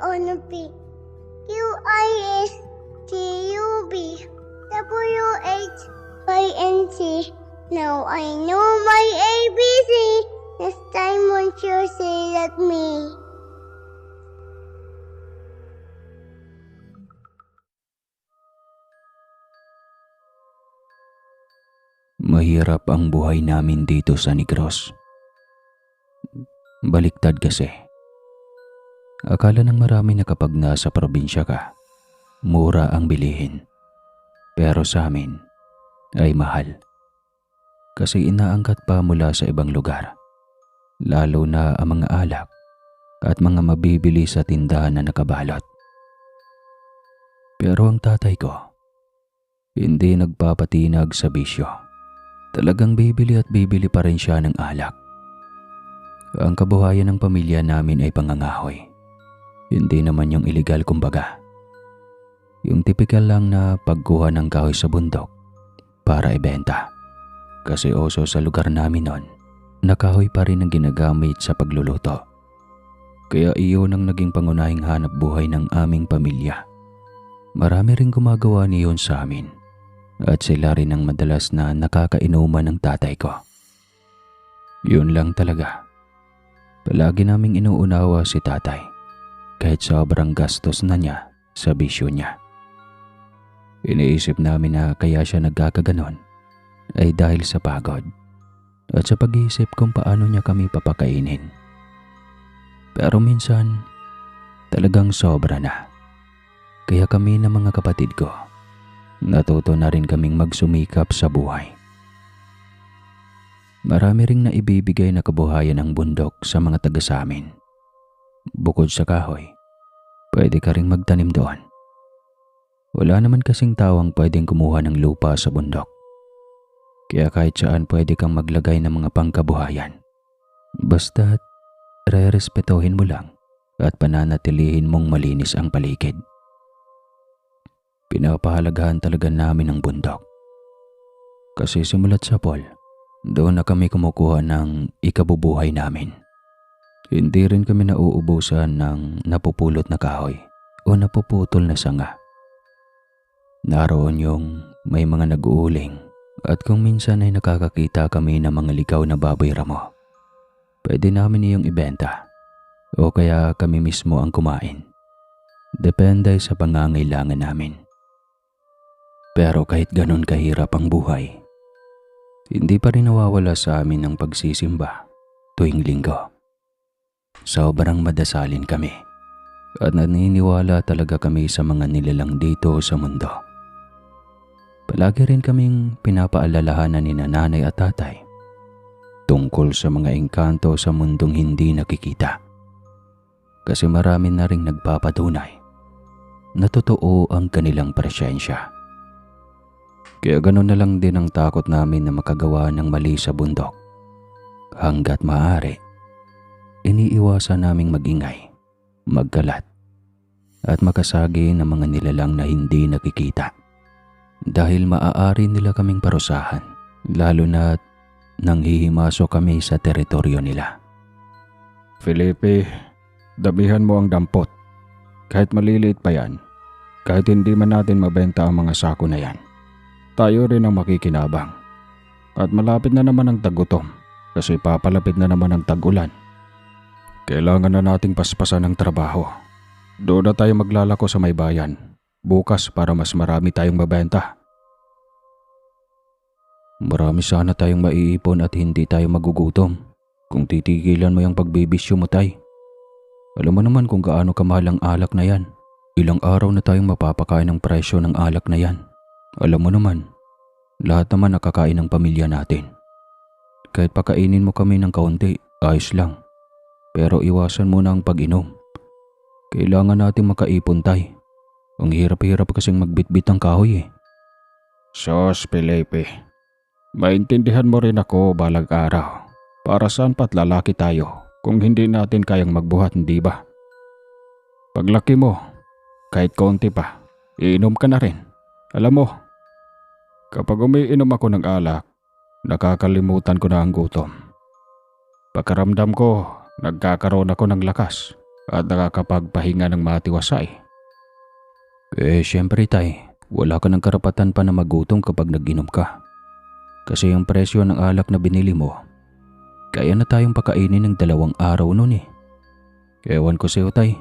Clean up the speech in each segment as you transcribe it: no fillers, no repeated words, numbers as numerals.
P QISTUB WHYNC. Now I know my ABC. Next time won't you say that me? Mahirap ang buhay namin dito sa Negros. Baliktad kasi. Akala ng marami na kapag nasa probinsya ka, mura ang bilihin. Pero sa amin ay mahal. Kasi inaangkat pa mula sa ibang lugar. Lalo na ang mga alak at mga mabibili sa tindahan na nakabalot. Pero ang tatay ko, hindi nagpapatinag sa bisyo. Talagang bibili at bibili pa rin siya ng alak. Ang kabuhayan ng pamilya namin ay pangangahoy. Hindi naman yung illegal kumbaga. Yung tipikal lang na pagkuha ng kahoy sa bundok para ibenta. Kasi oso sa lugar namin noon, na kahoy pa rin ang ginagamit sa pagluluto. Kaya iyon ang naging pangunahing hanap buhay ng aming pamilya. Marami rin gumagawa niyon sa amin. At sila rin ang madalas na nakakainuman ng tatay ko. Yun lang talaga. Palagi naming inuunawa si tatay kahit sobrang gastos na niya sa bisyo niya. Iniisip namin na kaya siya nagkakaganon ay dahil sa pagod at sa pag-iisip kung paano niya kami papakainin. Pero minsan talagang sobra na. Kaya kami ng mga kapatid ko, natuto na rin kaming magsumikap sa buhay. Marami ring naibibigay na kabuhayan ng bundok sa mga taga sa amin. Bukod sa kahoy, pwede ka ring magtanim doon. Wala naman kasing tawang pwedeng kumuha ng lupa sa bundok. Kaya kahit saan pwede kang maglagay ng mga pangkabuhayan. Basta't re-respetuhin mo lang at pananatilihin mong malinis ang paligid. Pinapahalagahan talaga namin ang bundok. Kasi simulat sa Paul, doon na kami kumukuha ng ikabubuhay namin. Hindi rin kami nauubusan ng napupulot na kahoy o napuputol na sanga. Naroon yung may mga nag-uuling at kung minsan ay nakakakita kami ng mga ligaw na baboy ramo. Pwede namin iyong ibenta o kaya kami mismo ang kumain. Depende sa pangangailangan namin. Pero kahit ganun kahirap ang buhay, hindi pa rin nawawala sa amin ang pagsisimba tuwing linggo. Sobrang madasalin kami at naniniwala talaga kami sa mga nilalang dito sa mundo. Palagi rin kaming pinapaalalahanan ni nanay at tatay tungkol sa mga engkanto sa mundong hindi nakikita. Kasi marami na ring nagpapatunay na totoo ang kanilang presensya. Kaya gano'n na lang din ang takot namin na makagawa ng mali sa bundok. Hanggat maaari, iniiwasan naming magingay, magkalat, at makasagi ng mga nilalang na hindi nakikita. Dahil maaari nila kaming parusahan, lalo na nang hihimasok kami sa teritoryo nila. Felipe, damihan mo ang dampot. Kahit maliliit pa yan, kahit hindi man natin mabenta ang mga sako na yan, tayo rin ang makikinabang. At malapit na naman ang tag-utom kasi papalapit na naman ang tag-ulan. Kailangan na nating paspasan ng trabaho. Doon na tayo maglalako sa may bayan bukas para mas marami tayong mabenta. Marami sana tayong maiipon at hindi tayo magugutom kung titigilan mo yung pagbibisyo mo, tay. Alam mo naman kung gaano kamahal ang alak na yan. Ilang araw na tayong mapapakain ng presyo ng alak na yan. Alam mo naman, lahat naman nakakain ng pamilya natin. Kahit pakainin mo kami ng kaunti, ayos lang. Pero iwasan mo na ang pag-inom. Kailangan natin makaipon, tay. Ang hirap-hirap kasing magbitbit ng kahoy eh. Sos, Felipe. Maintindihan mo rin ako balag araw. Para saan pa't lalaki tayo kung hindi natin kayang magbuhat, hindi ba? Paglaki mo, kahit konti pa, iinom ka na rin. Alam mo, kapag umiinom ako ng alak, nakakalimutan ko na ang gutom. Pagkaramdam ko, nagkakaroon ako ng lakas at nakakapagpahinga ng matiwasay. Siyempre tay, wala ka ng karapatan pa na magutom kapag nag-inom ka. Kasi ang presyo ng alak na binili mo, kaya na tayong pakainin ng 2 araw nun eh. Ewan ko sa'yo tay,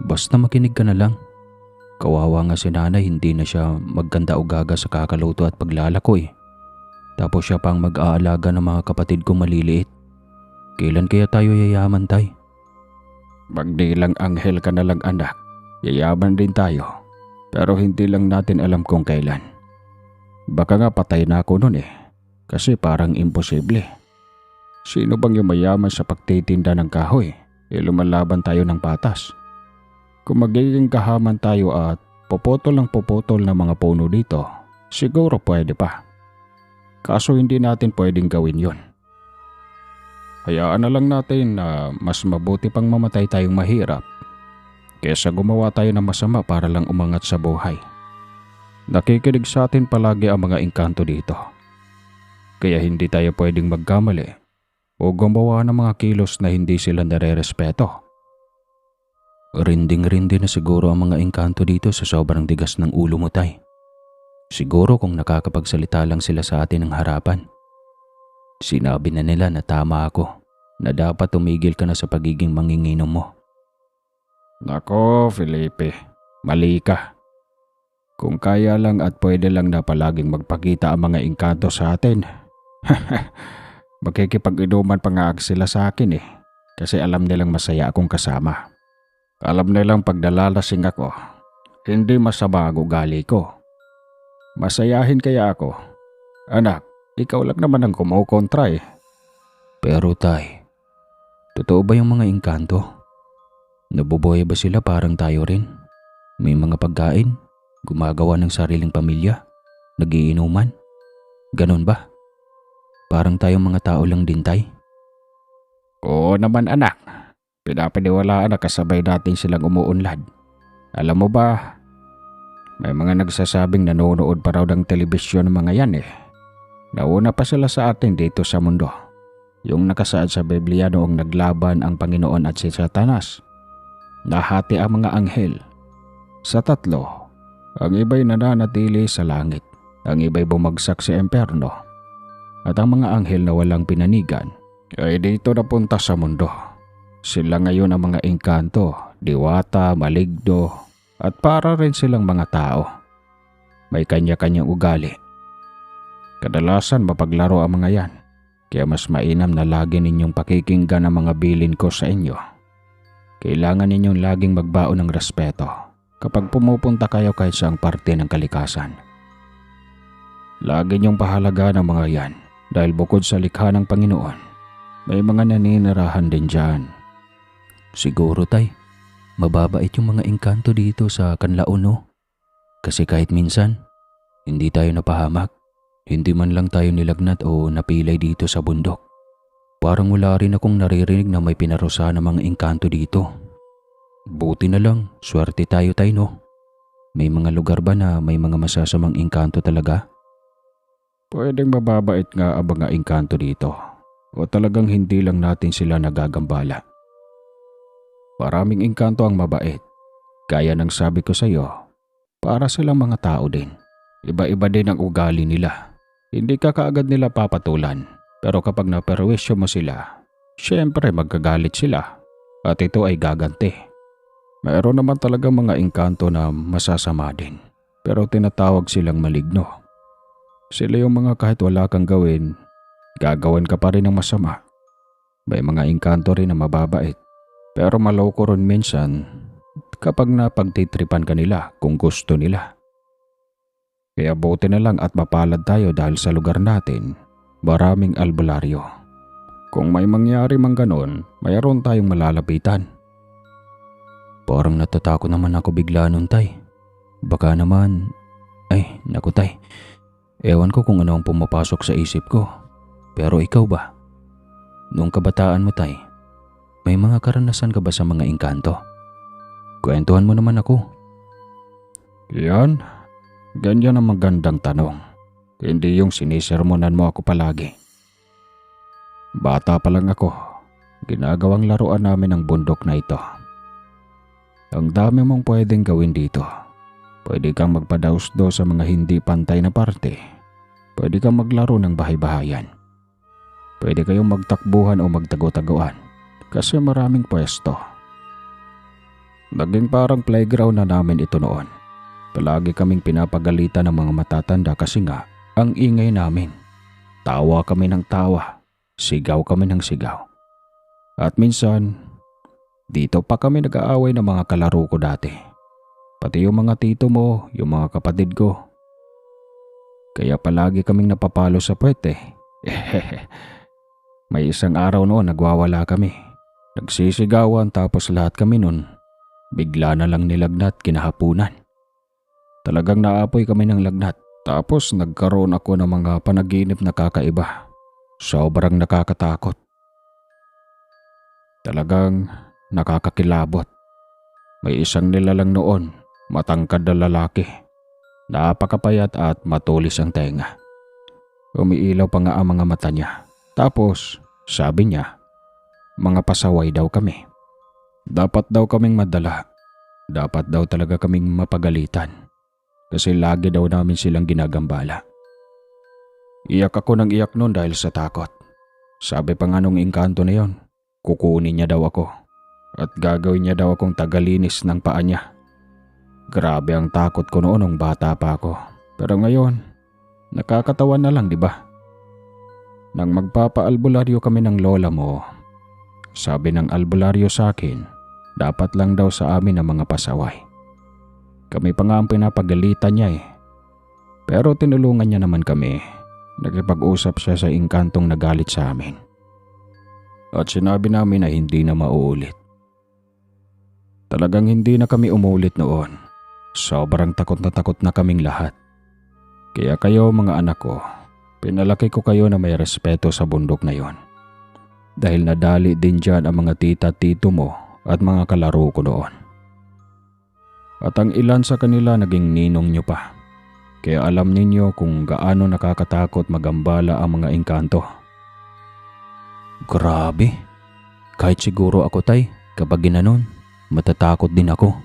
basta makinig ka na lang. Kawawa nga si nanay, hindi na siya magkanda o gaga sa kakaloto at paglalako eh. Tapos siya pang mag-aalaga ng mga kapatid kong maliliit. Kailan kaya tayo yayaman tay? Magdilang anghel ka na lang anak, yayaman din tayo. Pero hindi lang natin alam kung kailan. Baka nga patay na ako nun eh, kasi parang imposible. Sino bang yumayaman sa pagtitinda ng kahoy? Lumalaban tayo ng patas. Kung magiging kahaman tayo at popotol ng mga puno dito, siguro pwede pa. Kaso hindi natin pwedeng gawin yon. Hayaan na lang natin na mas mabuti pang mamatay tayong mahirap kesa gumawa tayo ng masama para lang umangat sa buhay. Nakikinig sa atin palagi ang mga engkanto dito. Kaya hindi tayo pwedeng magkamali o gumawa ng mga kilos na hindi sila nare-respeto. Rinding-rindi na siguro ang mga engkanto dito sa sobrang tigas ng ulo mo tay. Siguro kung nakakapagsalita lang sila sa atin ng harapan. Sinabi na nila na tama ako, na dapat tumigil ka na sa pagiging manginginom mo. Nako, Felipe, mali ka. Kung kaya lang at pwede lang na palaging magpakita ang mga engkanto sa atin, magkikipag-inuman pa nga sila sa akin eh, kasi alam nilang masaya akong kasama. Alam nilang pag nalalasing ako, hindi masama ang ugali ko. Masayahin kaya ako. Anak, ikaw lang naman ang kumukontra eh. Pero tay, totoo ba yung mga engkanto? Nabubuhay ba sila parang tayo rin? May mga pagkain? Gumagawa ng sariling pamilya? Nagiinuman? Ganon ba? Parang tayong mga tao lang din tay? Oo naman anak. Pinapaniwalaan na kasabay natin silang umuunlad. Alam mo ba, may mga nagsasabing nanonood pa raw ng telebisyon ng mga yan eh. Nauna pa sila sa atin dito sa mundo. Yung nakasaad sa Biblia noong naglaban ang Panginoon at si Satanas. Nahati ang mga anghel sa 3. Ang iba'y nananatili sa langit, ang iba'y bumagsak sa emperno, at ang mga anghel na walang pinanigan ay dito napunta sa mundo. Sila ngayon ang mga engkanto, diwata, maligno, at para rin silang mga tao. May kanya-kanyang ugali. Kadalasan mapaglaro ang mga yan, kaya mas mainam na lagi ninyong pakikinggan ang mga bilin ko sa inyo. Kailangan ninyong laging magbaon ng respeto kapag pumupunta kayo kahit saang parte ng kalikasan. Lagi niyong pahalagaan ang mga yan dahil bukod sa likha ng Panginoon, may mga naninirahan din dyan. Siguro tay, mababait yung mga engkanto dito sa Kanlaon no? Kasi kahit minsan, hindi tayo napahamak, hindi man lang tayo nilagnat o napilay dito sa bundok. Parang wala rin akong naririnig na may pinarusa ng mga engkanto dito. Buti na lang, swerte tayo tay no? May mga lugar ba na may mga masasamang engkanto talaga? Pwedeng mababait nga ang mga engkanto dito o talagang hindi lang natin sila nagagambala. Maraming engkanto ang mabait. Kaya ng sabi ko sa iyo, para silang mga tao din. Iba-iba din ang ugali nila. Hindi ka kaagad nila papatulan. Pero kapag naperwisyo mo sila, syempre magkagalit sila. At ito ay gaganti. Mayroon naman talaga mga engkanto na masasama din. Pero tinatawag silang maligno. Sila yung mga kahit wala kang gawin, gagawan ka pa rin ng masama. May mga engkanto rin na mababait. Pero maloko rin minsan kapag napagtitripan ka nila kung gusto nila. Kaya buti na lang at mapalad tayo dahil sa lugar natin, maraming albularyo. Kung may mangyari mang ganon, mayroon tayong malalapitan. Parang natatakot naman ako bigla nun tay. Baka naman, ay naku tay. Ewan ko kung ano ang pumapasok sa isip ko. Pero ikaw ba? Noong kabataan mo tay, may mga karanasan ka ba sa mga engkanto? Kwentuhan mo naman ako. Yan, ganyan ang magandang tanong. Hindi yung sinisermonan mo ako palagi. Bata pa lang ako, ginagawang laruan namin ang bundok na ito. Ang dami mong pwedeng gawin dito. Pwede kang magpadausdo sa mga hindi pantay na parte. Pwede kang maglaro ng bahay-bahayan. Pwede kayong magtakbuhan o magtago-taguan kasi maraming pwesto. Naging parang playground na namin ito noon. Palagi kaming pinapagalitan ng mga matatanda kasi nga ang ingay namin. Tawa kami ng tawa, sigaw kami ng sigaw. At minsan, dito pa kami nag-aaway ng mga kalaro ko dati. Pati yung mga tito mo, yung mga kapatid ko. Kaya palagi kaming napapalo sa puwet eh. May isang araw noon nagwawala kami. Nagsisigawan tapos lahat kami noon bigla na lang nilagnat kinahapunan. Talagang naapoy kami ng lagnat tapos nagkaroon ako ng mga panaginip na kakaiba. Sobrang nakakatakot. Talagang nakakakilabot. May isang nilalang noon, matangkad na lalaki. Napakapayat at matulis ang tenga. Umiilaw pa nga ang mga mata niya. Tapos, sabi niya, mga pasaway daw kami. Dapat daw kaming madala. Dapat daw talaga kaming mapagalitan. Kasi lagi daw namin silang ginagambala. Iyak ako ng iyak noon dahil sa takot. Sabi pa nga nung engkanto na yon, kukunin niya daw ako. At gagawin niya daw akong tagalinis ng paa niya. Grabe ang takot ko noon nung bata pa ako. Pero ngayon, nakakatawa na lang, di ba? Nang magpapaalbularyo kami ng lola mo, sabi ng albularyo sa akin, dapat lang daw sa amin ang mga pasaway. Kami pa nga ang pinapagalitan niya eh. Pero tinulungan niya naman kami. Nakipag-usap siya sa engkantong nagalit sa amin. At sinabi namin na hindi na mauulit. Talagang hindi na kami umulit noon. Sobrang takot na kaming lahat. Kaya kayo mga anak ko, pinalaki ko kayo na may respeto sa bundok na yon. Dahil nadali din dyan ang mga tita at tito mo at mga kalaro ko noon. At ang ilan sa kanila naging ninong nyo pa. Kaya alam ninyo kung gaano nakakatakot magambala ang mga engkanto. Grabe. Kahit siguro ako tay, kapag ginanon, matatakot din ako.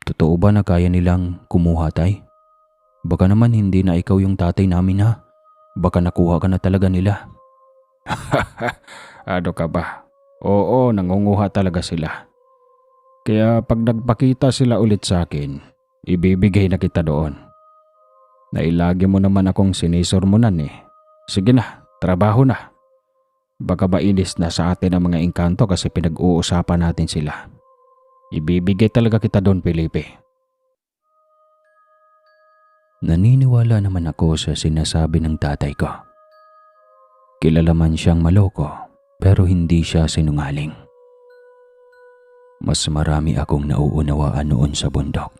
Totoo ba na kaya nilang kumuha tay? Baka naman hindi na ikaw yung tatay namin ha. Baka nakuha ka na talaga nila. Ano ka ba? Oo, nangunguha talaga sila. Kaya pag nagpakita sila ulit sa akin, ibibigay na kita doon. Nailagi mo naman akong sinisormonan eh. Sige na, trabaho na. Baka mainis na sa atin ang mga engkanto kasi pinag-uusapan natin sila. Ibibigay talaga kita doon, Felipe. Naniniwala naman ako sa sinasabi ng tatay ko. Kilala man siyang maloko pero hindi siya sinungaling. Mas marami akong nauunawaan noon sa bundok.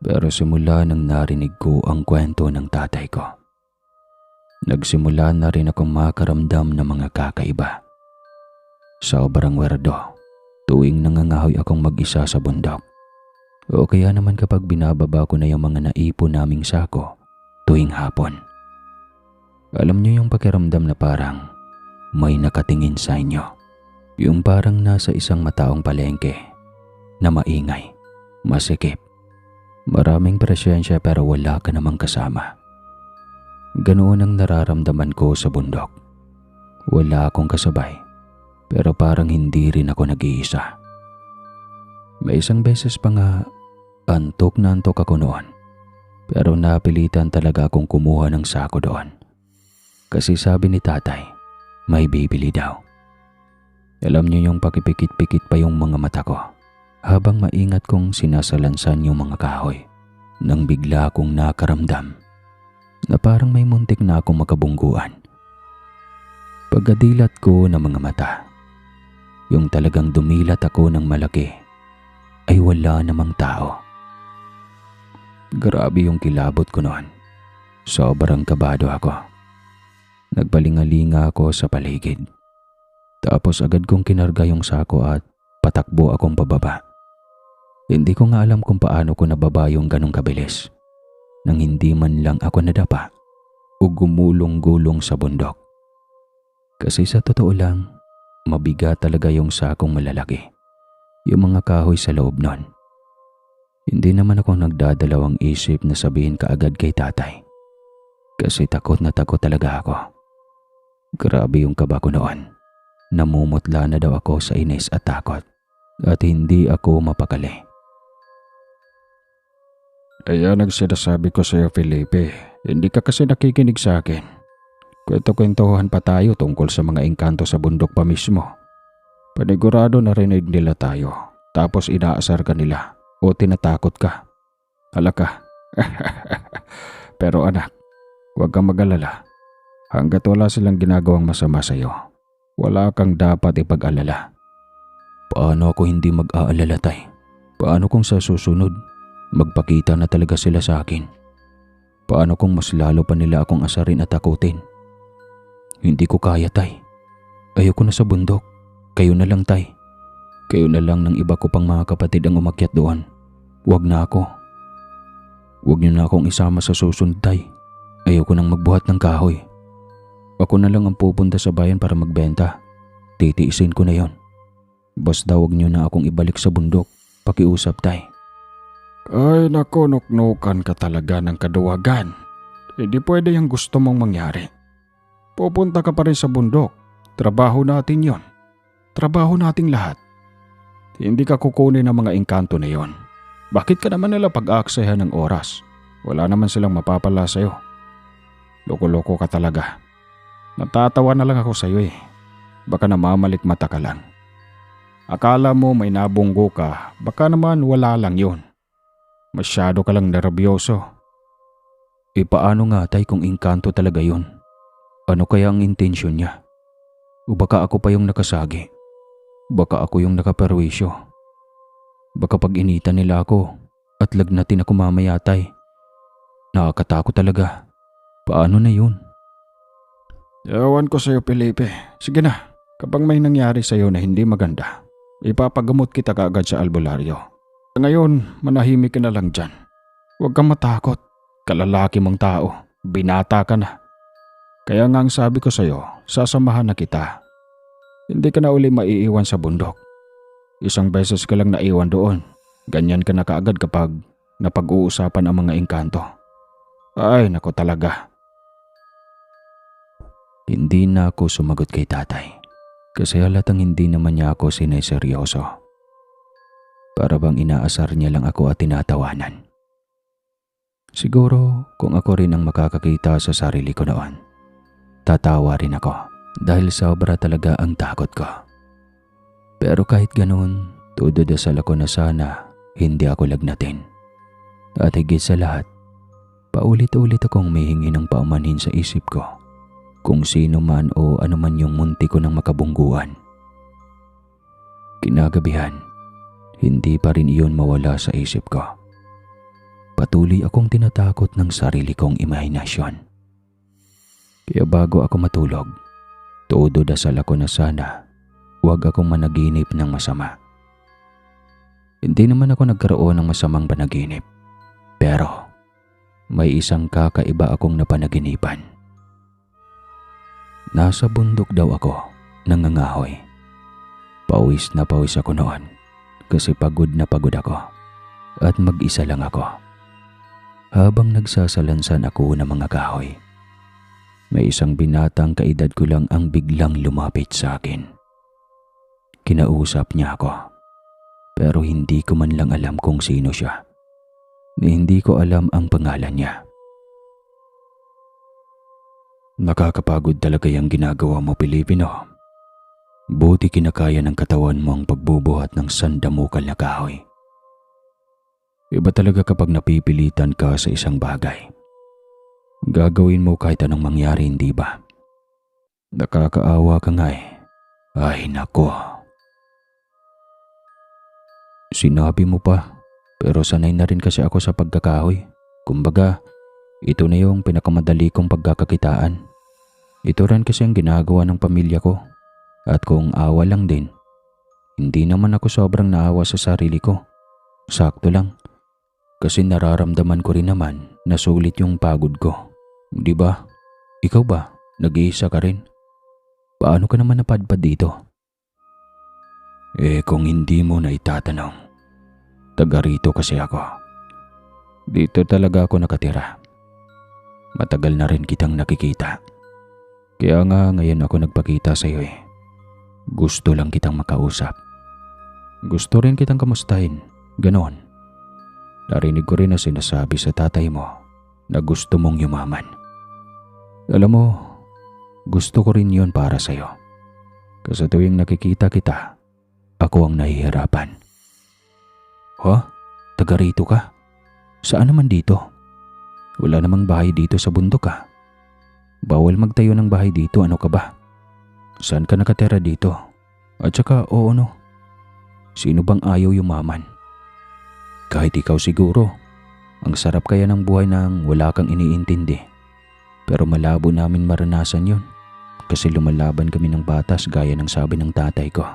Pero simula nang narinig ko ang kwento ng tatay ko, nagsimula na rin akong makaramdam ng mga kakaiba. Sobrang werdo tuwing nangangahoy akong mag-isa sa bundok. O kaya naman kapag binababa ko na yung mga naipon naming sako tuwing hapon. Alam niyo yung pakiramdam na parang may nakatingin sa inyo. Yung parang nasa isang mataong palengke na maingay, masikip, maraming presensya pero wala ka namang kasama. Ganoon ang nararamdaman ko sa bundok. Wala akong kasabay pero parang hindi rin ako nag-iisa. May isang beses pa nga antok na antok ako noon pero napilitan talaga akong kumuha ng sako doon. Kasi sabi ni tatay, may bibili daw. Alam niyo yung pakipikit-pikit pa yung mga mata ko habang maingat kong sinasalansan yung mga kahoy nang bigla akong nakaramdam na parang may muntik na akong makabungguan. Pagkadilat ko ng mga mata, yung talagang dumilat ako ng malaki ay wala namang tao. Grabe yung kilabot ko noon. Sobrang kabado ako. Nagpalingalinga ako sa paligid. Tapos agad kong kinarga yung sako at patakbo akong pababa. Hindi ko nga alam kung paano ko nababa yung ganong kabilis nang hindi man lang ako nadapa o gumulong-gulong sa bundok. Kasi sa totoo lang, mabigat talaga yung sakong malalaki. yung mga kahoy sa loob nun. Hindi naman ako nagdadalawang isip na sabihin kaagad kay tatay. Kasi takot na takot talaga ako. Grabe yung kaba ko noon. Namumutla na daw ako sa inis at takot. At hindi ako mapakali. Ayan ang sinasabi ko sa'yo, Felipe. Hindi ka kasi nakikinig sa akin. Kwento-kwentuhan pa tayo tungkol sa mga engkanto sa bundok pa mismo. Panigurado narinig nila tayo. Tapos inaasar ka nila o tinatakot ka. Hala ka. Pero anak, huwag kang mag-alala. Hanggat wala silang ginagawang masama sa'yo, wala kang dapat ipag-alala. Paano ako hindi mag-aalala, tay? Paano kung sa susunod, magpakita na talaga sila sa akin? Paano kung mas lalo pa nila akong asarin at takutin? Hindi ko kaya, tay. Ayoko na sa bundok. Kayo na lang, tay. Kayo na lang ng iba ko pang mga kapatid ang umakyat doon. Huwag na ako. Huwag niyo na akong isama sa susunod, tay. Ayoko nang magbuhat ng kahoy. Ako na lang ang pupunta sa bayan para magbenta. Titiisin ko na yon. Basta huwag niyo na akong ibalik sa bundok. Pakiusap, tay. Ay nako, nuknukan ka talaga ng kaduwagan. Hindi pwede yung gusto mong mangyari. Pupunta ka pa rin sa bundok. Trabaho natin yon. Trabaho nating lahat. Hindi ka kukunin ng mga engkanto na yon. Bakit ka naman nila pag-aaksayahan ng oras? Wala naman silang mapapala sa'yo. Loko-loko ka talaga. Natatawa na lang ako sa'yo eh. Baka namamalik mata ka lang. Akala mo may nabunggo ka, baka naman wala lang yun. Masyado ka lang nervyoso. Paano nga, tay, kung engkanto talaga yun? Ano kaya ang intensyon niya? O baka ako pa yung nakasagi? Baka ako yung nakaperwisyo? Baka pag inita nila ako at lagnatin ako mamaya, tay? Nakakatakot talaga. Paano na yun? Ewan ko sa'yo, Felipe. Sige na, kapag may nangyari sa'yo na hindi maganda, ipapagamot kita kaagad sa albularyo. Ngayon, manahimik ka na lang dyan. Huwag kang matakot. Kalalaki mong tao. Binata ka na. Kaya nga ang sabi ko sa'yo, sasamahan na kita. Hindi ka na uli maiiwan sa bundok. Isang beses ka lang naiwan doon. Ganyan ka na kaagad kapag napag-uusapan ang mga engkanto. Ay, nako talaga. Hindi na ako sumagot kay tatay. Kasi halatang hindi naman niya ako sineseryoso. Para bang inaasar niya lang ako at tinatawanan. Siguro kung ako rin ang makakakita sa sarili ko noon, tatawa rin ako dahil sobra talaga ang takot ko. Pero kahit ganoon, tudodasal ako na sana hindi ako lagnatin. At higit sa lahat, paulit-ulit akong mihingi ng paumanhin sa isip ko kung sino man o ano man yung munti ko ng makabungguan. Kinagabihan, hindi pa rin iyon mawala sa isip ko. Patuloy akong tinatakot ng sarili kong imahinasyon. Kaya bago ako matulog, todo dasal ako na sana huwag akong managinip ng masama. Hindi naman ako nagkaroon ng masamang panaginip. Pero may isang kakaiba akong napanaginipan. Nasa bundok daw ako, nangangahoy. Pawis na pawis ako noon kasi pagod na pagod ako at mag-isa lang ako. Habang nagsasalansan ako ng mga kahoy, may isang binatang kaedad ko lang ang biglang lumapit sa akin. Kinausap niya ako, pero hindi ko man lang alam kung sino siya. Hindi ko alam ang pangalan niya. Nakakapagod talaga yung ginagawa mo, Pilipino. Buti kinakaya ng katawan mo ang pagbubuhat ng sandamukal na kahoy. Iba talaga kapag napipilitan ka sa isang bagay. Gagawin mo kahit anong mangyari, hindi ba? Nakakaawa ka nga eh. Ay nako. Sinabi mo pa, pero sanay na rin kasi ako sa pagkakahoy. Kumbaga, ito na yung pinakamadali kong pagkakakitaan. Ito rin kasi ang ginagawa ng pamilya ko. At kung awa lang din, hindi naman ako sobrang naawa sa sarili ko. Sakto lang. Kasi nararamdaman ko rin naman na sulit yung pagod ko. Di ba? Ikaw ba? Nag-iisa ka rin? Paano ka naman napadpad dito? Kung hindi mo na itatanong, taga rito kasi ako. Dito talaga ako nakatira. Matagal na rin kitang nakikita. Kaya nga ngayon ako nagpakita sa iyo. Gusto lang kitang makausap. Gusto rin kitang kamustahin. Ganon. Narinig ko rin na sinasabi sa tatay mo na gusto mong yumaman. Alam mo, gusto ko rin yun para sa'yo. Kasi tuwing nakikita kita, ako ang nahihirapan. Ha? Taga rito ka? Saan naman dito? Wala namang bahay dito sa bundok ka. Bawal magtayo ng bahay dito, ano ka ba? Saan ka nakatira dito? At saka, oo no. Sino bang ayaw yumaman? Kahit ikaw siguro. Ang sarap kaya ng buhay nang wala kang iniintindi. Pero malabo namin maranasan yun. Kasi lumalaban kami ng batas gaya ng sabi ng tatay ko.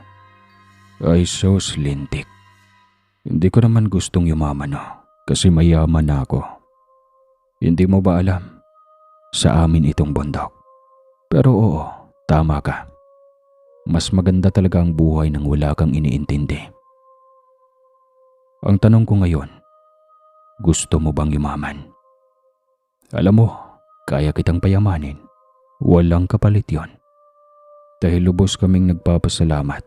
Ay sos lintik. Hindi ko naman gustong yumaman kasi mayaman na ako. Hindi mo ba alam? Sa amin itong bundok. Pero oo, tama ka. Mas maganda talaga ang buhay nang wala kang iniintindi. Ang tanong ko ngayon, gusto mo bang yumaman? Alam mo, kaya kitang payamanin. Walang kapalit yon. Dahil lubos kaming nagpapasalamat.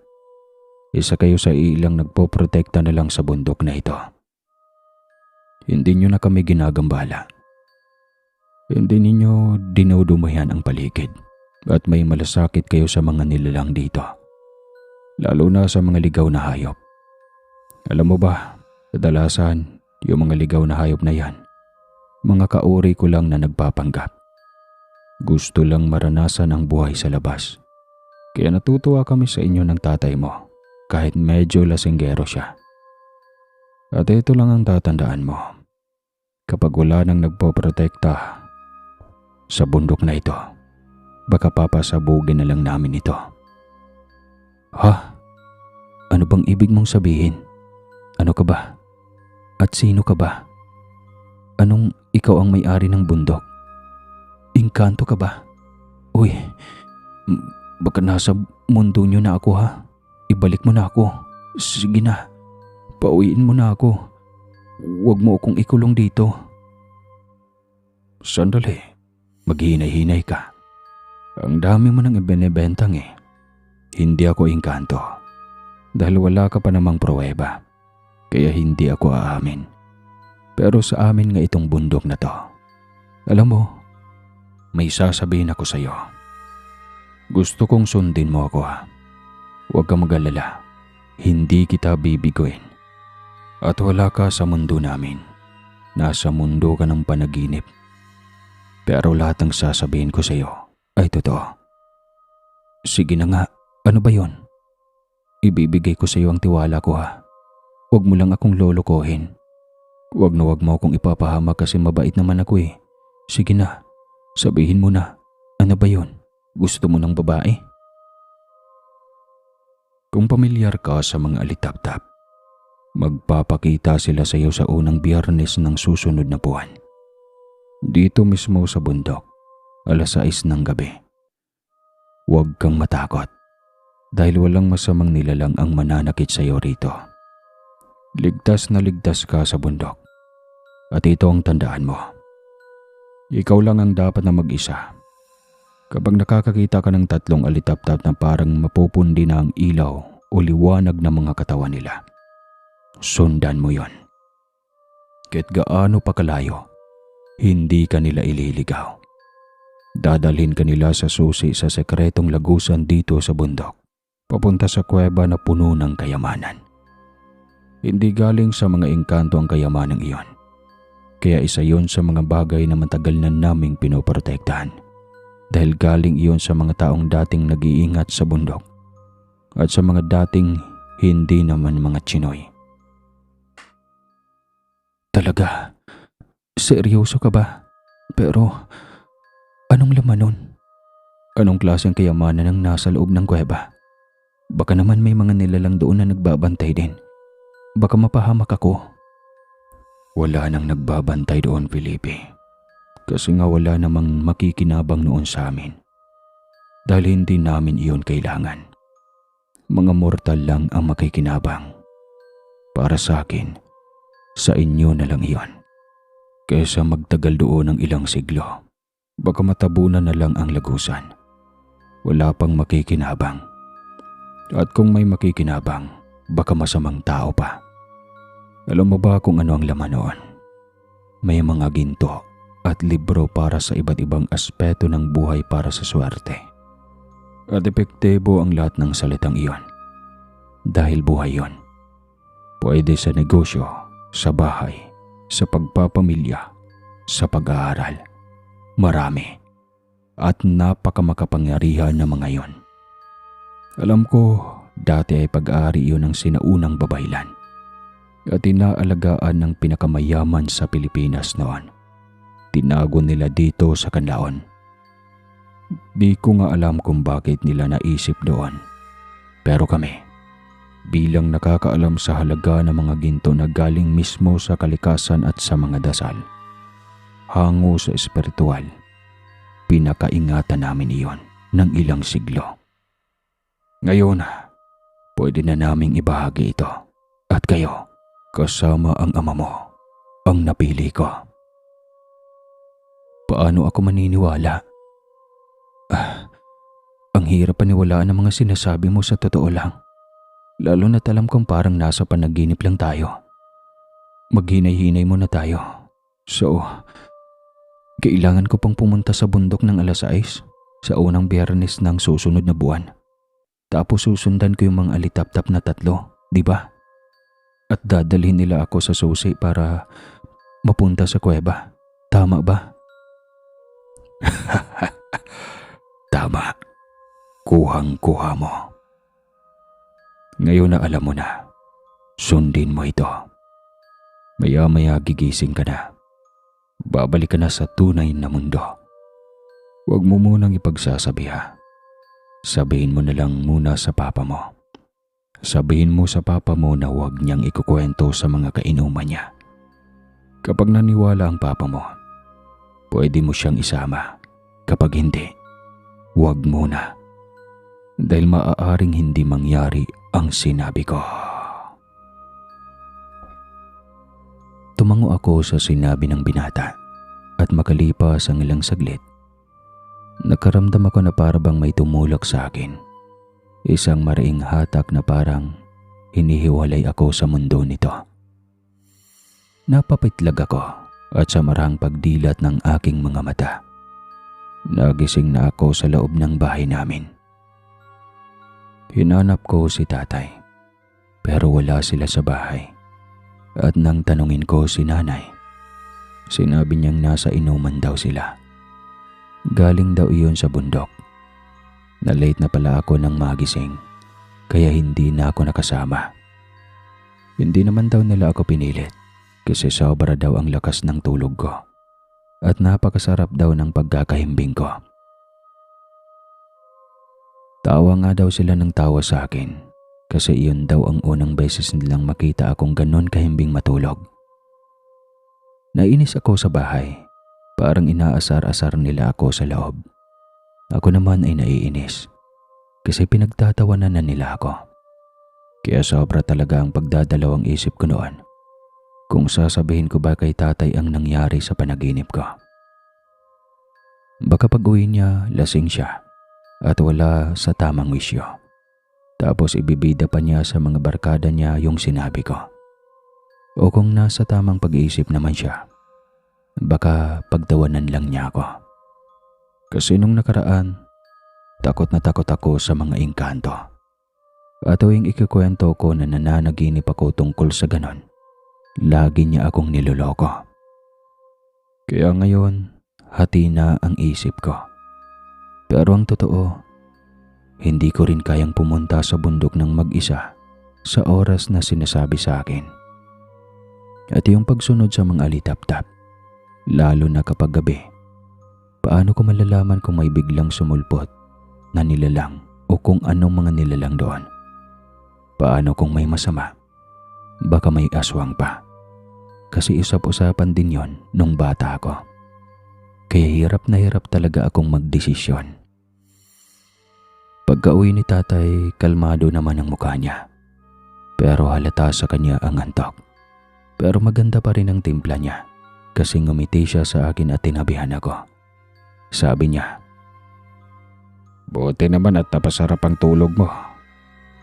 Isa kayo sa ilang nagpoprotekta na lang sa bundok na ito. Hindi nyo na kami ginagambala. Hindi ninyo dinudumayan ang paligid at may malasakit kayo sa mga nilalang dito. Lalo na sa mga ligaw na hayop. Alam mo ba, kadalasan yung mga ligaw na hayop na yan, mga kauri ko lang na nagpapanggap. Gusto lang maranasan ang buhay sa labas. Kaya natutuwa kami sa inyo ng tatay mo kahit medyo lasinggero siya. At ito lang ang tatandaan mo. Kapag wala nang nagpoprotekta sa bundok na ito, baka papasabugin na lang namin ito. Ha? Ano bang ibig mong sabihin? Ano ka ba? At sino ka ba? Anong ikaw ang may-ari ng bundok? Engkanto ka ba? Uy, baka nasa mundo nyo na ako ha? Ibalik mo na ako. Sige na, pauwiin mo na ako. Huwag mo akong ikulong dito. Sandali, maghinay-hinay ka. Ang dami mo nang ibinebentang Hindi ako engkanto. Dahil wala ka pa namang pruweba. Kaya hindi ako aamin. Pero sa amin nga itong bundok na to. Alam mo, may sasabihin ako sa'yo. Gusto kong sundin mo ako ha. Huwag kang mag-alala. Hindi kita bibiguin. At wala ka sa mundo namin. Nasa mundo ka ng panaginip. Pero lahat ng sasabihin ko sa'yo ay totoo. Sige na nga, ano ba yon? Ibibigay ko sa'yo ang tiwala ko ha. Huwag mo lang akong lolokohin. Huwag na huwag mo akong ipapahamak kasi mabait naman ako Sige na, sabihin mo na. Ano ba yon? Gusto mo ng babae? Kung pamilyar ka sa mga alitap-tap, magpapakita sila sa iyo sa unang Biyernes ng susunod na buwan. Dito mismo sa bundok, 6:00 ng gabi. Huwag kang matakot dahil walang masamang nilalang ang mananakit sa iyo rito. Ligtas na ligtas ka sa bundok. At ito ang tandaan mo. Ikaw lang ang dapat na mag-isa. Kapag nakakakita ka ng 3 alitap-tap na parang mapupundi na ang ilaw o liwanag ng mga katawan nila, sundan mo yon. Kahit gaano pa kalayo, hindi ka nila ililigaw. Dadalhin ka nila sa susi sa sekretong lagusan dito sa bundok, papunta sa kuweba na puno ng kayamanan. Hindi galing sa mga engkanto ang kayamanang iyon. Kaya isa yon sa mga bagay na matagal na naming pinoprotektahan. Dahil galing iyon sa mga taong dating nag-iingat sa bundok at sa mga dating hindi naman mga Chinoy. Talaga? Seryoso ka ba? Pero anong laman nun? Anong klaseng kayamanan ang nasa loob ng kuweba? Baka naman may mga nilalang doon na nagbabantay din. Baka mapahamak ako. Wala nang nagbabantay doon, Felipe. Kasi nga wala namang makikinabang noon sa amin. Dahil hindi namin iyon kailangan. Mga mortal lang ang makikinabang. Para sa akin, sa inyo na lang iyon. Kaysa magtagal doon ng ilang siglo, baka matabunan na lang ang lagusan. Wala pang makikinabang. At kung may makikinabang, baka masamang tao pa. Alam mo ba kung ano ang laman noon? May mga ginto at libro para sa iba't ibang aspeto ng buhay para sa swerte. At epektibo ang lahat ng salitang iyon. Dahil buhay yon. Pwede sa negosyo, sa bahay, sa pagpapamilya, sa pag-aaral. Marami. At napakamakapangyarihan na mga yon. Alam ko, dati ay pag-aari iyon ng sinaunang babaylan. At inaalagaan ng pinakamayaman sa Pilipinas noon. Tinago nila dito sa Kanlaon. Di ko nga alam kung bakit nila naisip doon. Pero kami, bilang nakakaalam sa halaga ng mga ginto na galing mismo sa kalikasan at sa mga dasal, hango sa espiritual, pinakaingatan namin iyon ng ilang siglo. Ngayon, pwede na naming ibahagi ito. At kayo, kasama ang ama mo, ang napili ko. Paano ako maniniwala? Ang hirap paniwalaan ng mga sinasabi mo sa totoo lang. Lalo na't alam kong parang nasa panaginip lang tayo. Maghinay-hinay muna tayo. So, kailangan ko pang pumunta sa bundok ng alas 6 sa unang Biyernes ng susunod na buwan. Tapos susundan ko yung mga alitap-tap na 3, di ba? At dadalhin nila ako sa susi para mapunta sa kuweba. Tama ba? Tama. Kuhang-kuha mo. Ngayon na alam mo na, sundin mo ito. Maya-maya gigising ka na. Babalik ka na sa tunay na mundo. Huwag mo munang ipagsasabi ha. Sabihin mo na lang muna sa papa mo. Sabihin mo sa papa mo na huwag niyang ikukwento sa mga kainuman niya. Kapag naniwala ang papa mo, pwede mo siyang isama. Kapag hindi, huwag muna. Dahil maaaring hindi mangyari ang sinabi ko. Tumango ako sa sinabi ng binata at makalipas ang ilang saglit, nakaramdam ako na parabang may tumulak sa akin. Isang mariing hatak na parang hinihiwalay ako sa mundo nito. Napapitlag ako at sa marahang pagdilat ng aking mga mata, nagising na ako sa loob ng bahay namin. Hinanap ko si tatay, pero wala sila sa bahay. At nang tanungin ko si nanay, sinabi niyang nasa inuman daw sila. Galing daw iyon sa bundok. Na-late na pala ako nang magising, kaya hindi na ako nakasama. Hindi naman daw nila ako pinilit, kasi sobra daw ang lakas ng tulog ko. At napakasarap daw ng pagkakahimbing ko. Tawa nga daw sila ng tawa sa akin kasi iyon daw ang unang beses nilang makita akong ganon kahimbing matulog. Nainis ako sa bahay, parang inaasar-asar nila ako sa loob. Ako naman ay naiinis kasi pinagtatawanan na nila ako. Kaya sobra talaga ang pagdadalawang isip ko noon kung sasabihin ko ba kay tatay ang nangyari sa panaginip ko. Baka pag-uwi niya, lasing siya at wala sa tamang wisyo. Tapos ibibida pa niya sa mga barkada niya yung sinabi ko. O kung nasa tamang pag-iisip naman siya, baka pagtawanan lang niya ako. Kasi nung nakaraan, takot na takot ako sa mga engkanto. At tuwing ikikwento ko na nananaginip ako tungkol sa ganon, lagi niya akong niloloko. Kaya ngayon, hati na ang isip ko. Pero ang totoo, hindi ko rin kayang pumunta sa bundok ng mag-isa sa oras na sinasabi sa akin. At yung pagsunod sa mga alitap-tap, lalo na kapag gabi, paano ko malalaman kung may biglang sumulpot na nilalang o kung anong mga nilalang doon? Paano kung may masama? Baka may aswang pa. Kasi usap-usapan din yon nung bata ako. Kaya hirap na hirap talaga akong magdesisyon. Pagka-uwi ni tatay, kalmado naman ang mukha niya. Pero halata sa kanya ang antok. Pero maganda pa rin ang timpla niya kasi ngumiti siya sa akin at tinabihan ako. Sabi niya, Buti naman at napasarap ang tulog mo.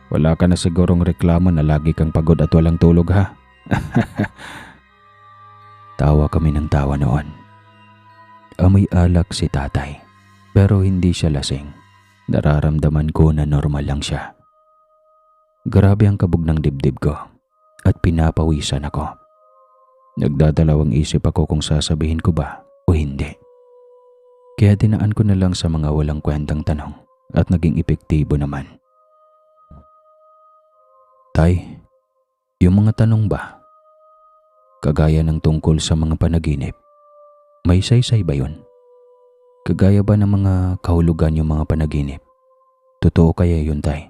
Wala ka na sigurong reklamo na lagi kang pagod at walang tulog ha? Tawa kami ng tawa noon. Amoy alak si tatay, pero hindi siya lasing. Nararamdaman ko na normal lang siya. Grabe ang kabog ng dibdib ko at pinapawisan ako. Nagdadalawang isip ako kung sasabihin ko ba o hindi. Kaya dinaan ko na lang sa mga walang kwentang tanong at naging epektibo naman. Tay, yung mga tanong ba? Kagaya ng tungkol sa mga panaginip, may saysay ba yun? Kagaya ba ng mga kahulugan yung mga panaginip? Totoo kaya yun, tay?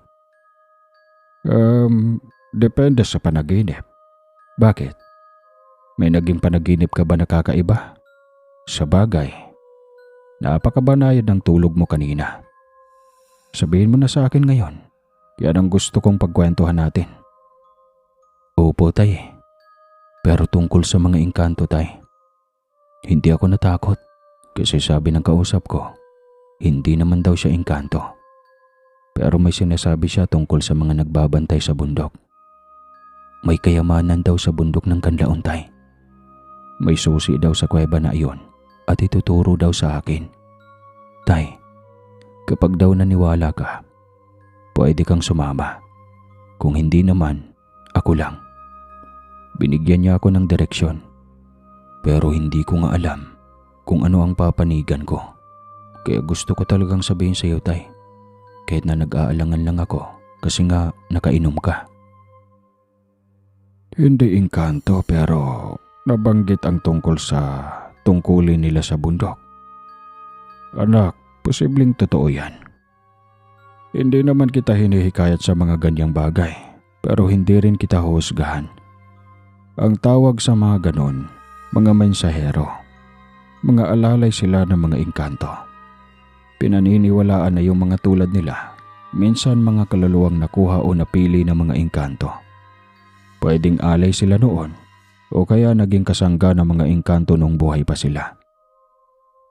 Depende sa panaginip. Bakit? May naging panaginip ka ba na kakaiba? Sa bagay, napakabanayad ng tulog mo kanina. Sabihin mo na sa akin ngayon. Yan ang gusto kong pagkwentuhan natin. Opo, tay. Pero tungkol sa mga engkanto, tay. Hindi ako natakot kasi sabi ng kausap ko, hindi naman daw siya engkanto. Pero may sinasabi siya tungkol sa mga nagbabantay sa bundok. May kayamanan daw sa bundok ng Kanlaon, tay. May susi daw sa kuweba na iyon at ituturo daw sa akin. Tay, kapag daw naniwala ka, pwede kang sumama. Kung hindi naman, ako lang. Binigyan niya ako ng direksyon. Pero hindi ko nga alam kung ano ang papanigan ko. Kaya gusto ko talagang sabihin sa iyo, tay. Kahit na nag-aalangan lang ako kasi nga nakainom ka. Hindi engkanto pero nabanggit ang tungkol sa tungkulin nila sa bundok. Anak, posibleng totoo yan. Hindi naman kita hinihikayat sa mga ganyang bagay, pero hindi rin kita husgahan. Ang tawag sa mga ganon, mga mensahero. Mga alalay sila ng mga engkanto. Pinaniniwalaan na yung mga tulad nila, minsan mga kaluluwang nakuha o napili ng mga engkanto. Pwedeng alay sila noon, o kaya naging kasangga ng mga engkanto nung buhay pa sila.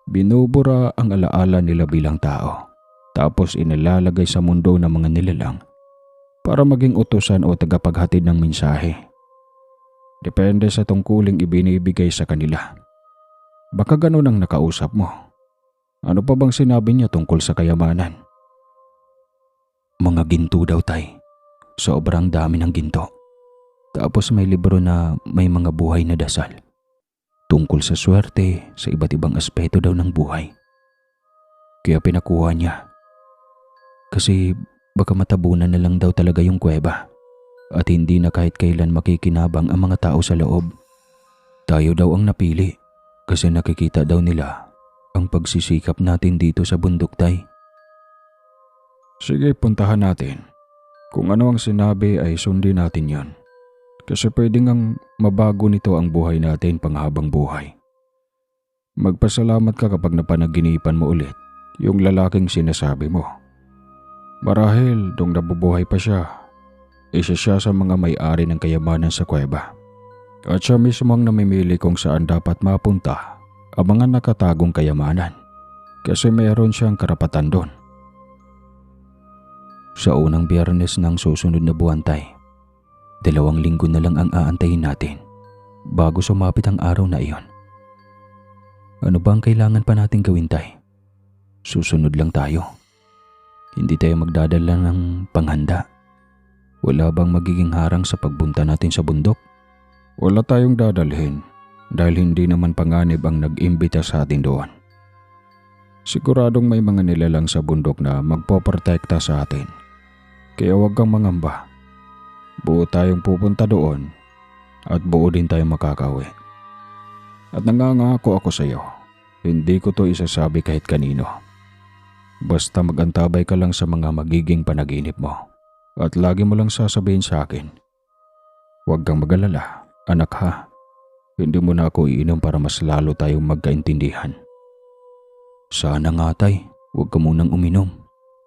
Binubura ang alaala nila bilang tao, tapos inilalagay sa mundo ng mga nilalang para maging utusan o tagapaghatid ng mensahe. Depende sa tungkuling ibinibigay sa kanila. Baka ganun ang nakausap mo. Ano pa bang sinabi niya tungkol sa kayamanan? Mga ginto daw, tay. Sobrang dami ng ginto. Tapos may libro na may mga buhay na dasal. Tungkol sa swerte, sa iba't ibang aspeto daw ng buhay. Kaya pinakuha niya. Kasi baka matabunan na lang daw talaga yung kuweba. At hindi na kahit kailan makikinabang ang mga tao sa loob. Tayo daw ang napili kasi nakikita daw nila ang pagsisikap natin dito sa bundok, tay. Sige, puntahan natin. Kung ano ang sinabi ay sundin natin yon. Kasi pwedeng ang mabago nito ang buhay natin panghabang buhay. Magpasalamat ka kapag napanaginipan mo ulit yung lalaking sinasabi mo. Marahil nung nabubuhay pa siya, isa siya sa mga may-ari ng kayamanan sa kuweba. At siya mismo ang namimili kung saan dapat mapunta ang mga nakatagong kayamanan kasi meron siyang karapatan doon. Sa unang Biyernes ng susunod na buwan, tay, 2 linggo na lang ang aantayin natin bago sumapit ang araw na iyon. Ano ba ang kailangan pa natin gawin, tay? Susunod lang tayo. Hindi tayo magdadala ng panghanda. Wala bang magiging harang sa pagbunta natin sa bundok? Wala tayong dadalhin dahil hindi naman panganib ang nag-imbita sa atin doon. Siguradong may mga nilalang sa bundok na magpoprotekta sa atin. Kaya huwag kang mangamba. Buo tayong pupunta doon at buo din tayong makakauwi. At nangangako ako sa iyo, hindi ko to isasabi kahit kanino. Basta mag-antabay ka lang sa mga magiging panaginip mo at lagi mo lang sasabihin sa akin. Huwag kang mag-alala, anak ha. Hindi mo na ako iinom para mas lalo tayong magkaintindihan. Sana nga, tay, huwag ka munang uminom.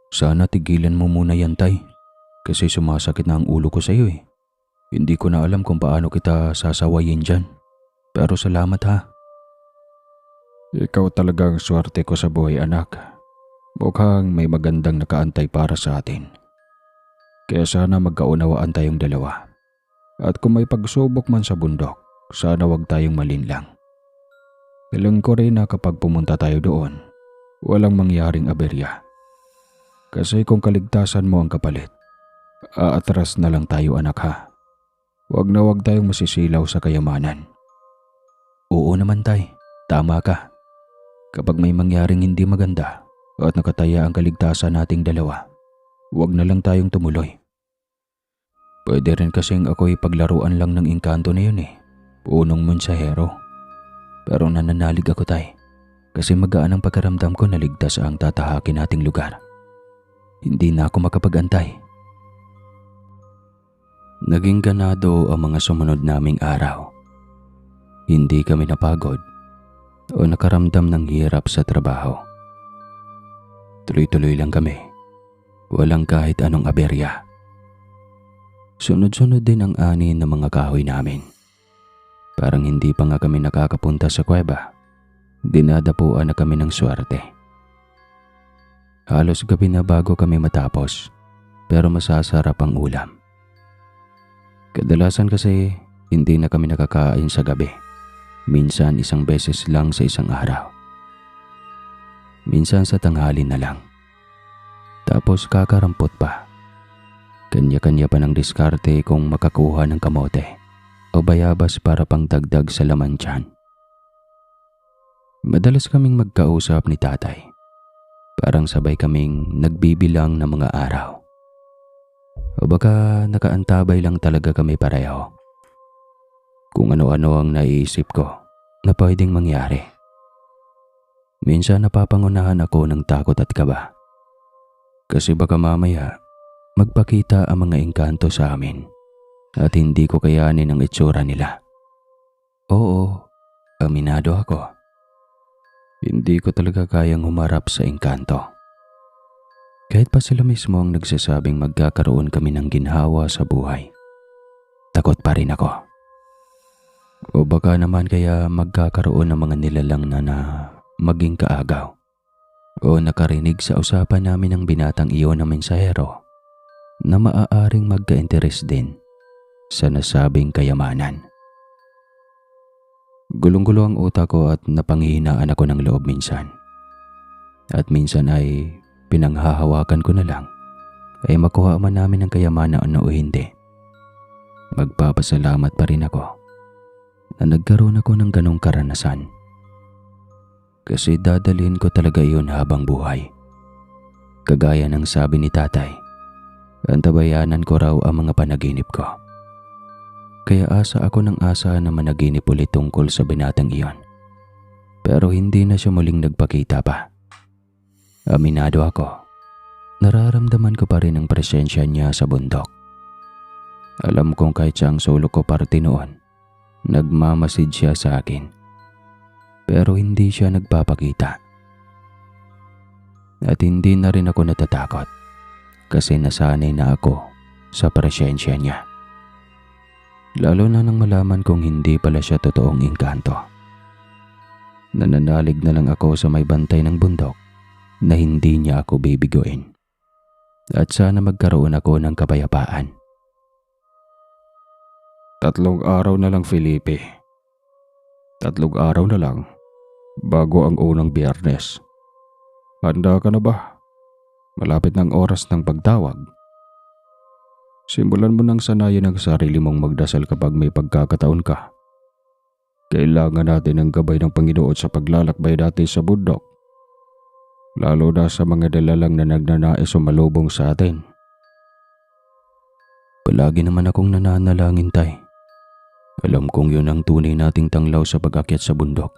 Sana tigilan mo muna yan, Tay. Kasi sumasakit na ang ulo ko sa'yo eh. Hindi ko na alam kung paano kita sasawayin dyan. Pero salamat ha. Ikaw talagang swerte ko sa buhay, anak. Mukhang may magandang nakaantay para sa atin. Kaya sana magkaunawaan tayong dalawa. At kung may pagsubok man sa bundok, sana wag tayong malinlang. Alam ko rin na kapag pumunta tayo doon, walang mangyaring aberya. Kasi kung kaligtasan mo ang kapalit, aatras na lang tayo, anak, ha. Wag na wag tayong masisilaw sa kayamanan. Oo naman, Tay. Tama ka. Kapag may mangyaring hindi maganda at nakataya ang kaligtasan nating dalawa, wag na lang tayong tumuloy. Pwede rin kasing ako'y paglaruan lang ng engkanto na yun eh. Punong mensahero. Pero nananalig ako, Tay. Kasi magaan ang pagkaramdam ko na ligtas ang tatahakin nating lugar. Hindi na ako makapag-antay. Naging ganado ang mga sumunod naming araw. Hindi kami napagod o nakaramdam ng hirap sa trabaho. Tuloy-tuloy lang kami. Walang kahit anong aberya. Sunod-sunod din ang ani ng mga kahoy namin. Parang hindi pa nga kami nakakapunta sa kuweba. Dinadapuan na kami ng swerte. Halos gabi na bago kami matapos, pero masasarap ang ulam. Kadalasan kasi hindi na kami nakakain sa gabi. Minsan isang beses lang sa isang araw. Minsan sa tanghali na lang. Tapos kakarampot pa. Kanya-kanya pa ng diskarte kung makakuha ng kamote o bayabas para pangdagdag sa laman tiyan. Madalas kaming magkausap ni tatay. Parang sabay kaming nagbibilang ng mga araw. O baka nakaantabay lang talaga kami pareho. Kung ano-ano ang naiisip ko na pwedeng mangyari. Minsan napapangunahan ako ng takot at kaba. Kasi baka mamaya magpakita ang mga engkanto sa amin at hindi ko kayanin ang itsura nila. Oo, aminado ako. Hindi ko talaga kayang humarap sa engkanto. Kahit pa sila mismo ang nagsasabing magkakaroon kami ng ginhawa sa buhay. Takot pa rin ako. O baka naman kaya magkakaroon ng mga nilalang na maging kaagaw. O nakarinig sa usapan namin ng binatang iyon na mensahero na maaaring magka-interes din sa nasabing kayamanan. Gulong-gulo ang utak ko at napanghihinaan ako ng loob minsan. At minsan ay pinanghahawakan ko na lang ay makuha man namin ang kayamanan o hindi. Magpapasalamat pa rin ako na nagkaroon ako ng ganong karanasan. Kasi dadalhin ko talaga iyon habang buhay. Kagaya ng sabi ni tatay, antabayanan ko raw ang mga panaginip ko. Kaya asa ako ng asa na managinip ulit tungkol sa binatang iyon. Pero hindi na siya muling nagpakita pa. Aminado ako. Nararamdaman ko pa rin ang presensya niya sa bundok. Alam kong kahit siyang sulok ko parte noon, nagmamasid siya sa akin. Pero hindi siya nagpapakita. At hindi na rin ako natatakot kasi nasanay na ako sa presensya niya. Lalo na nang malaman kong hindi pala siya totoong engkanto. Nananalig na lang ako sa may bantay ng bundok na hindi niya ako bibiguin. At sana magkaroon ako ng kapayapaan. 3 araw na lang, Felipe. 3 araw na lang bago ang unang Biyernes. Handa ka na ba? Malapit ng oras ng pagtawag. Simulan mo nang sanayin ang sarili mong magdasal kapag may pagkakataon ka. Kailangan natin ang gabay ng Panginoon sa paglalakbay natin sa bundok. Lalo na sa mga dalalang na nagnanais sumalubong sa atin. Palagi naman akong nananalangin, Tay. Alam kong yun ang tunay nating tanglaw sa pag-akyat sa bundok.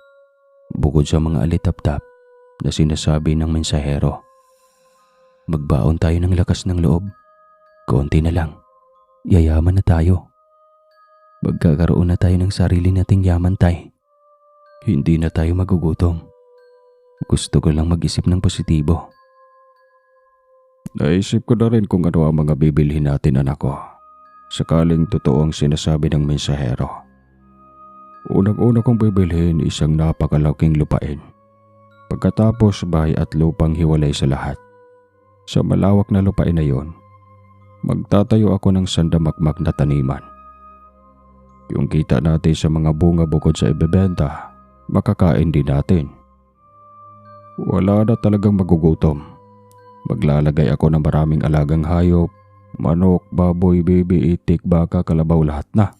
Bukod sa mga alitap-tap na sinasabi ng mensahero. Magbaon tayo ng lakas ng loob. Konti na lang. Yayaman na tayo. Magkakaroon na tayo ng sarili nating yaman, Tay. Hindi na tayo magugutom. Gusto ko lang mag-isip ng positibo. Naisip ko na rin kung ano ang mga bibilhin natin, anak ko. Sakaling totoo ang sinasabi ng mensahero. Unang-una kong bibilhin isang napakalaking lupain. Pagkatapos bahay at lupang hiwalay sa lahat. Sa malawak na lupain na yon, magtatayo ako ng sandamakmak na taniman. Yung kita natin sa mga bunga bukod sa ibebenta, makakain din natin. Wala na talagang magugutom. Maglalagay ako ng maraming alagang hayop, manok, baboy, bibi, itik, baka, kalabaw, lahat na.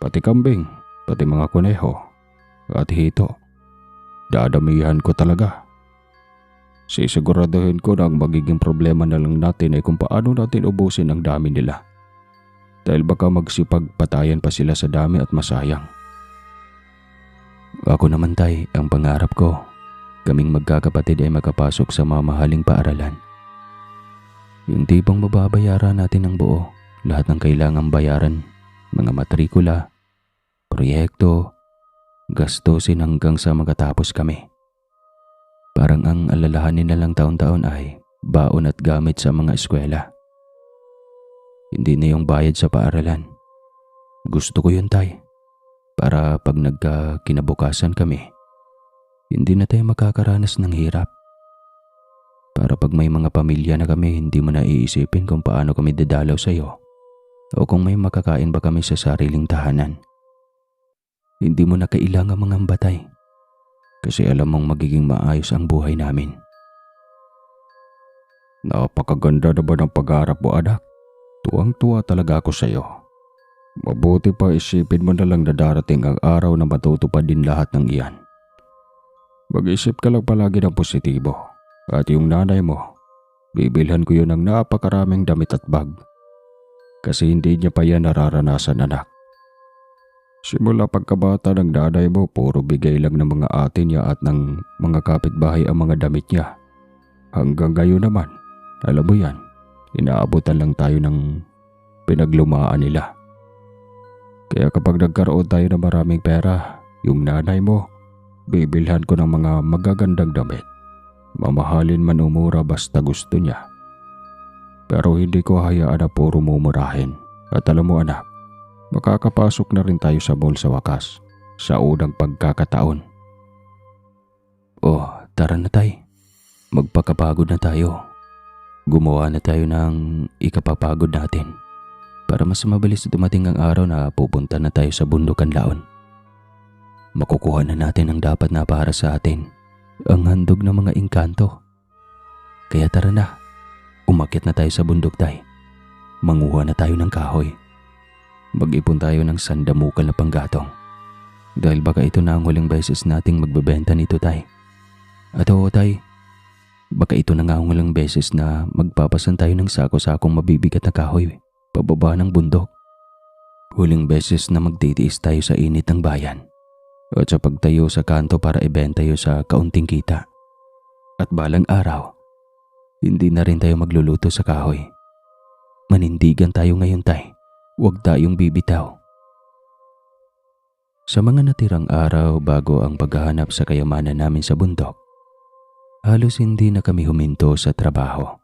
Pati kambing, pati mga kuneho, at hito. Dadamihan ko talaga. Sisiguraduhin ko na ang magiging problema na lang natin ay kung paano natin ubusin ang dami nila. Dahil baka magsipagpatayan pa sila sa dami at masayang. Ako naman tay, ang pangarap ko, kaming magkakapatid ay makapasok sa mamahaling paaralan. Yung tipong mababayaran natin ng buo, lahat ng kailangang bayaran, mga matrikula, proyekto, gastusin hanggang sa makatapos kami. Parang ang alalahanin na lang taon-taon ay baon at gamit sa mga eskwela. Hindi na yung bayad sa paaralan. Gusto ko yun tay, para pag nagkakinabukasan kami, hindi na tayo makakaranas ng hirap. Para pag may mga pamilya na kami, hindi mo na iisipin kung paano kami dadalaw sa iyo o kung may makakain ba kami sa sariling tahanan. Hindi mo na kailangan mangamba tay, kasi alam mong magiging maayos ang buhay namin. Napakaganda na ba ng pag-aarap mo, anak? Tuwang-tuwa talaga ako sa iyo. Mabuti pa isipin mo na lang na darating ang araw na matutupad din lahat ng iyan. Mag-isip ka lang palagi ng positibo. At yung nanay mo, bibilhan ko yun ng napakaraming damit at bag. Kasi hindi niya pa yan nararanasan, anak. Simula pagkabata ng nanay mo, puro bigay lang ng mga ate niya at ng mga kapitbahay ang mga damit niya. Hanggang ngayon naman, alam mo yan, inaabutan lang tayo ng pinaglumaan nila. Kaya kapag nagkaroon tayo ng maraming pera, yung nanay mo, bibilhan ko ng mga magagandang damit. Mamahalin man o mura basta gusto niya. Pero hindi ko hayaan na puro mumurahin. At alam mo anak, makakapasok na rin tayo sa mall sa wakas, sa unang pagkakataon. Oh, tara na tay. Magpakapagod na tayo. Gumawa na tayo ng ikapapagod natin para mas mabilis dumating ang araw na pupunta na tayo sa bundukan laon. Makukuha na natin ang dapat na para sa atin, ang handog ng mga engkanto. Kaya tara na, umakyat na tayo sa bundok tay. Manguha na tayo ng kahoy. Mag-ipon tayo ng sandamukal na panggatong. Dahil baka ito na ang huling beses nating magbebenta nito tay. At oo tay, baka ito na nga ang huling beses na magpapasan tayo ng sako-sakong mabibigat na kahoy pababa ng bundok. Huling beses na magtitiis tayo sa init ng bayan at sa pagtayo sa kanto para ibenta tayo sa kaunting kita. At balang araw, hindi na rin tayo magluluto sa kahoy. Manindigan tayo ngayon tay, huwag tayong bibitaw. Sa mga natirang araw bago ang paghahanap sa kayamanan namin sa bundok, halos hindi na kami huminto sa trabaho.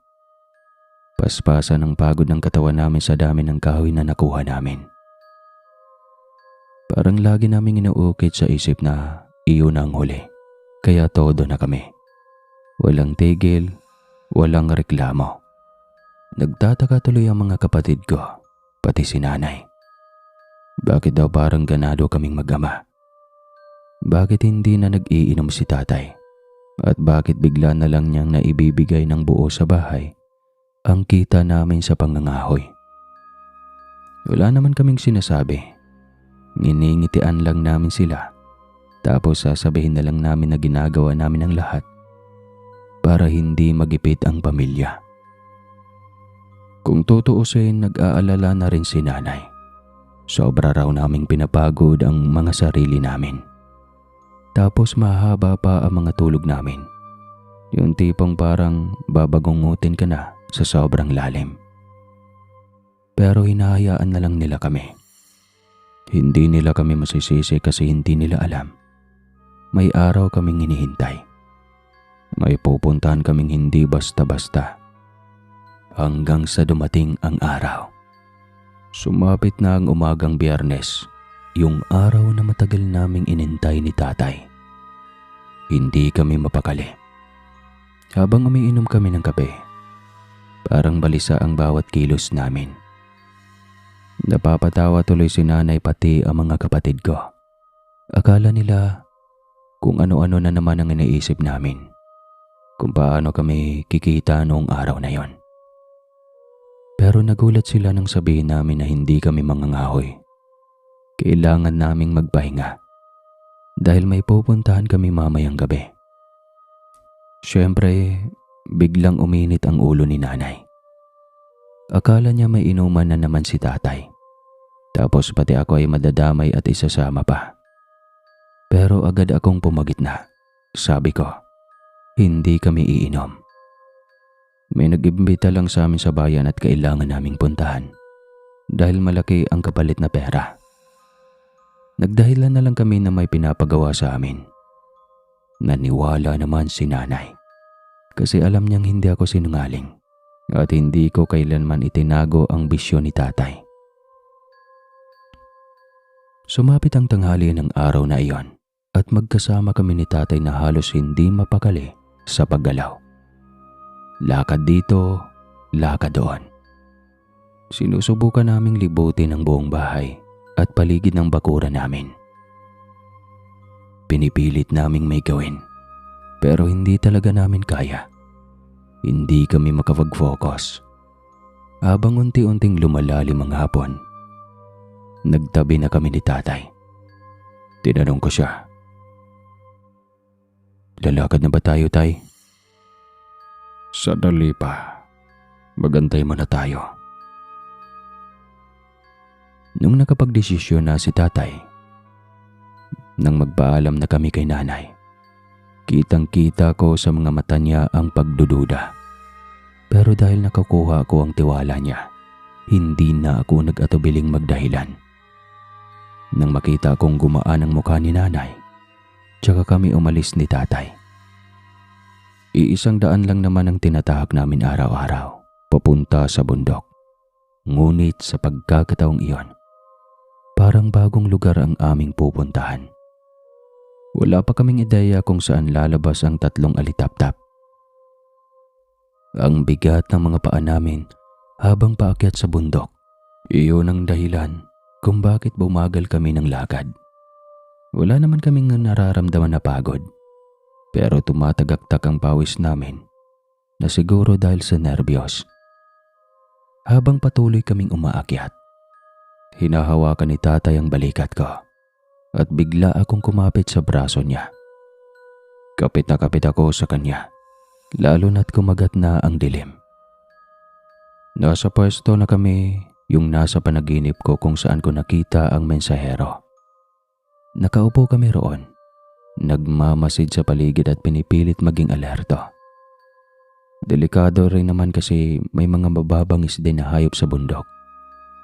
Paspasan ang pagod ng katawan namin sa dami ng kahoy na nakuha namin. Parang lagi naming inuukit sa isip na iyon na ang huli. Kaya todo na kami. Walang tigil, walang reklamo. Nagtataka tuloy ang mga kapatid ko, pati si nanay. Bakit daw parang ganado kaming mag-ama? Bakit hindi na nag-iinom si tatay? At bakit bigla na lang niyang naibibigay ng buo sa bahay ang kita namin sa pangangahoy? Wala naman kaming sinasabi. Nginingitian lang namin sila. Tapos sasabihin na lang namin na ginagawa namin ang lahat para hindi magipit ang pamilya. Kung tutuusin, nag-aalala na rin si nanay. Sobra raw naming pinapagod ang mga sarili namin. Tapos mahaba pa ang mga tulog namin. Yung tipong parang babagungutin ka na sa sobrang lalim. Pero hinahayaan na lang nila kami. Hindi nila kami masisisi kasi hindi nila alam. May araw kaming hinihintay. May pupuntahan kaming hindi basta-basta. hanggang sa dumating ang araw. Sumapit na ang umagang Biyernes, yung araw na matagal naming inintay ni tatay. Hindi kami mapakali. Habang umiinom kami ng kape, parang balisa ang bawat kilos namin. Napapatawa tuloy si nanay pati ang mga kapatid ko. Akala nila kung ano-ano na naman ang iniisip namin, kung paano kami kikita noong araw na yon. Pero nagulat sila nang sabihin namin na hindi kami mangangahoy. Kailangan naming magpahinga dahil may pupuntahan kami mamayang gabi. Siyempre, biglang uminit ang ulo ni nanay. Akala niya may inuman na naman si tatay. Tapos pati ako ay madadamay at isasama pa. Pero agad akong pumagitna. Sabi ko, hindi kami iinom. May nag-imbita lang sa amin sa bayan at kailangan naming puntahan dahil malaki ang kapalit na pera. Nagdahilan na lang kami na may pinapagawa sa amin. Naniwala naman si nanay kasi alam niyang hindi ako sinungaling at hindi ko kailanman itinago ang bisyo ni tatay. Sumapit ang tanghali ng araw na iyon at magkasama kami ni tatay na halos hindi mapakali sa paggalaw. Lakad dito, lakad doon. Sinusubukan naming libutin ang buong bahay at paligid ng bakuran namin. Pinipilit naming may gawin pero hindi talaga namin kaya. Hindi kami makapag-focus. Habang unti-unting lumalalim ang hapon, nagtabi na kami ni tatay. Tinanong ko siya, "Lalakad na ba tayo, tay?" Sandali pa. Magantay muna tayo. Nung nakapagdesisyon na si tatay, nang magpaalam na kami kay nanay, kitang-kita ko sa mga mata niya ang pagdududa. Pero dahil nakakuha ko ang tiwala niya, hindi na ako nag-atubiling magdahilan. Nang makita kong gumaan ang mukha ni nanay, tsaka kami umalis ni tatay. 100 lang naman ang tinatahak namin araw-araw, papunta sa bundok. Ngunit sa pagkakataong iyon, parang bagong lugar ang aming pupuntahan. Wala pa kaming ideya kung saan lalabas ang 3 alitap-tap. Ang bigat ng mga paa namin habang paakyat sa bundok, iyon ang dahilan kung bakit bumagal kami ng lakad. Wala naman kaming nararamdaman na pagod, pero tumatagaktak ang pawis namin na siguro dahil sa nerbiyos. Habang patuloy kaming umaakyat, hinahawakan ni tatay ang balikat ko at bigla akong kumapit sa braso niya. Kapit na kapit ako sa kanya, lalo na't kumagat na ang dilim. Nasa pwesto na kami, yung nasa panaginip ko kung saan ko nakita ang mensahero. Nakaupo kami roon, nagmamasid sa paligid at pinipilit maging alerto. Delikado rin naman kasi may mga mababangis din na hayop sa bundok.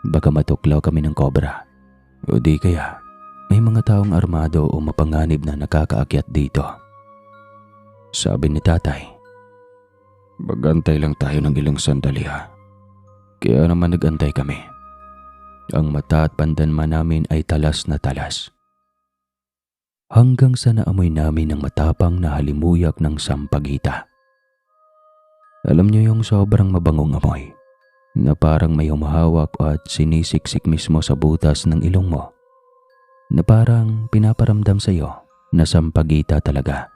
Baka matuklaw kami ng kobra. O di kaya may mga taong armado o mapanganib na nakakaakyat dito. Sabi ni tatay, Magantay lang tayo ng ilang sandali ha. Kaya naman nagantay kami. Ang mata at pandanma namin ay talas na talas. Hanggang sa naamoy namin ang matapang na halimuyak ng sampagita. Alam niyo yung sobrang mabangong amoy na parang may humahawak at sinisiksik mismo sa butas ng ilong mo, na parang pinaparamdam sa iyo na sampagita talaga.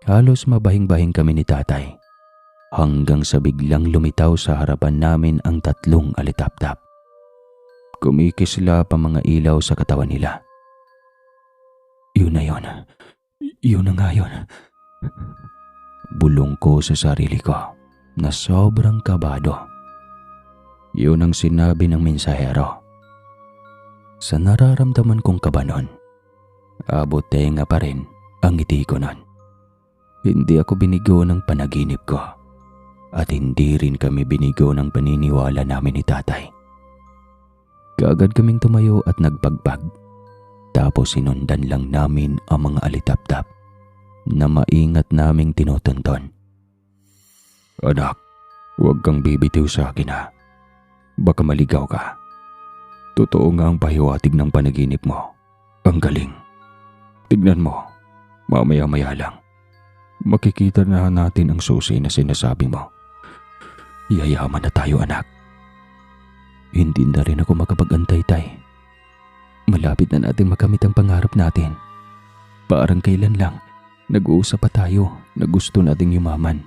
Halos mabahing-bahing kami ni tatay hanggang sa biglang lumitaw sa harapan namin ang 3 alitap-tap. Kumikisla pa mga ilaw sa katawan nila. Yun na yun. Yun na nga yun. Bulong ko sa sarili ko na sobrang kabado. Yun ang sinabi ng mensahero. Sa nararamdaman kong kaba nun, abot tenga pa rin ang ngiti ko nun. Hindi ako binigo ng panaginip ko at hindi rin kami binigo ng paniniwala namin ni tatay. Kaagad kaming tumayo at nagpagpag. Tapos sinundan lang namin ang mga alitap-tap na maingat naming tinutunton. Anak, Huwag kang bibitiw sa akin ha. Baka maligaw ka. Totoo nga ang pahiwatig ng panaginip mo. Ang galing. Tignan mo, mamaya-maya lang. Makikita na natin ang susi na sinasabi mo. Yayaman na tayo, anak. Hindi na rin ako makapag-antay, tay. Malapit na natin makamit ang pangarap natin. Parang kailan lang, nag-uusap pa tayo na gusto nating yumaman.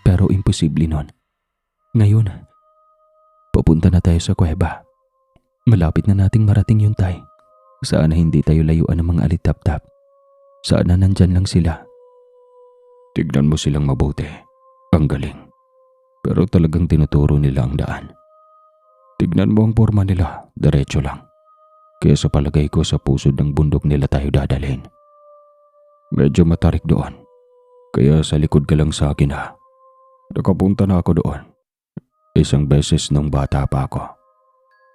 Pero imposible nun. Ngayon, papunta na tayo sa kuweba. Malapit na nating marating yun, tay. Sana hindi tayo layuan ng mga alitap-tap. Sana nandyan lang sila. Tignan mo silang mabuti. Ang galing. Pero talagang tinuturo nila ang daan. Tignan mo ang forma nila, diretso lang. Kaya sa palagay ko sa pusod ng bundok nila tayo dadalhin. Medyo matarik doon. Kaya sa likod ka lang sa akin ha. Nakapunta na ako doon. Isang beses nung bata pa ako.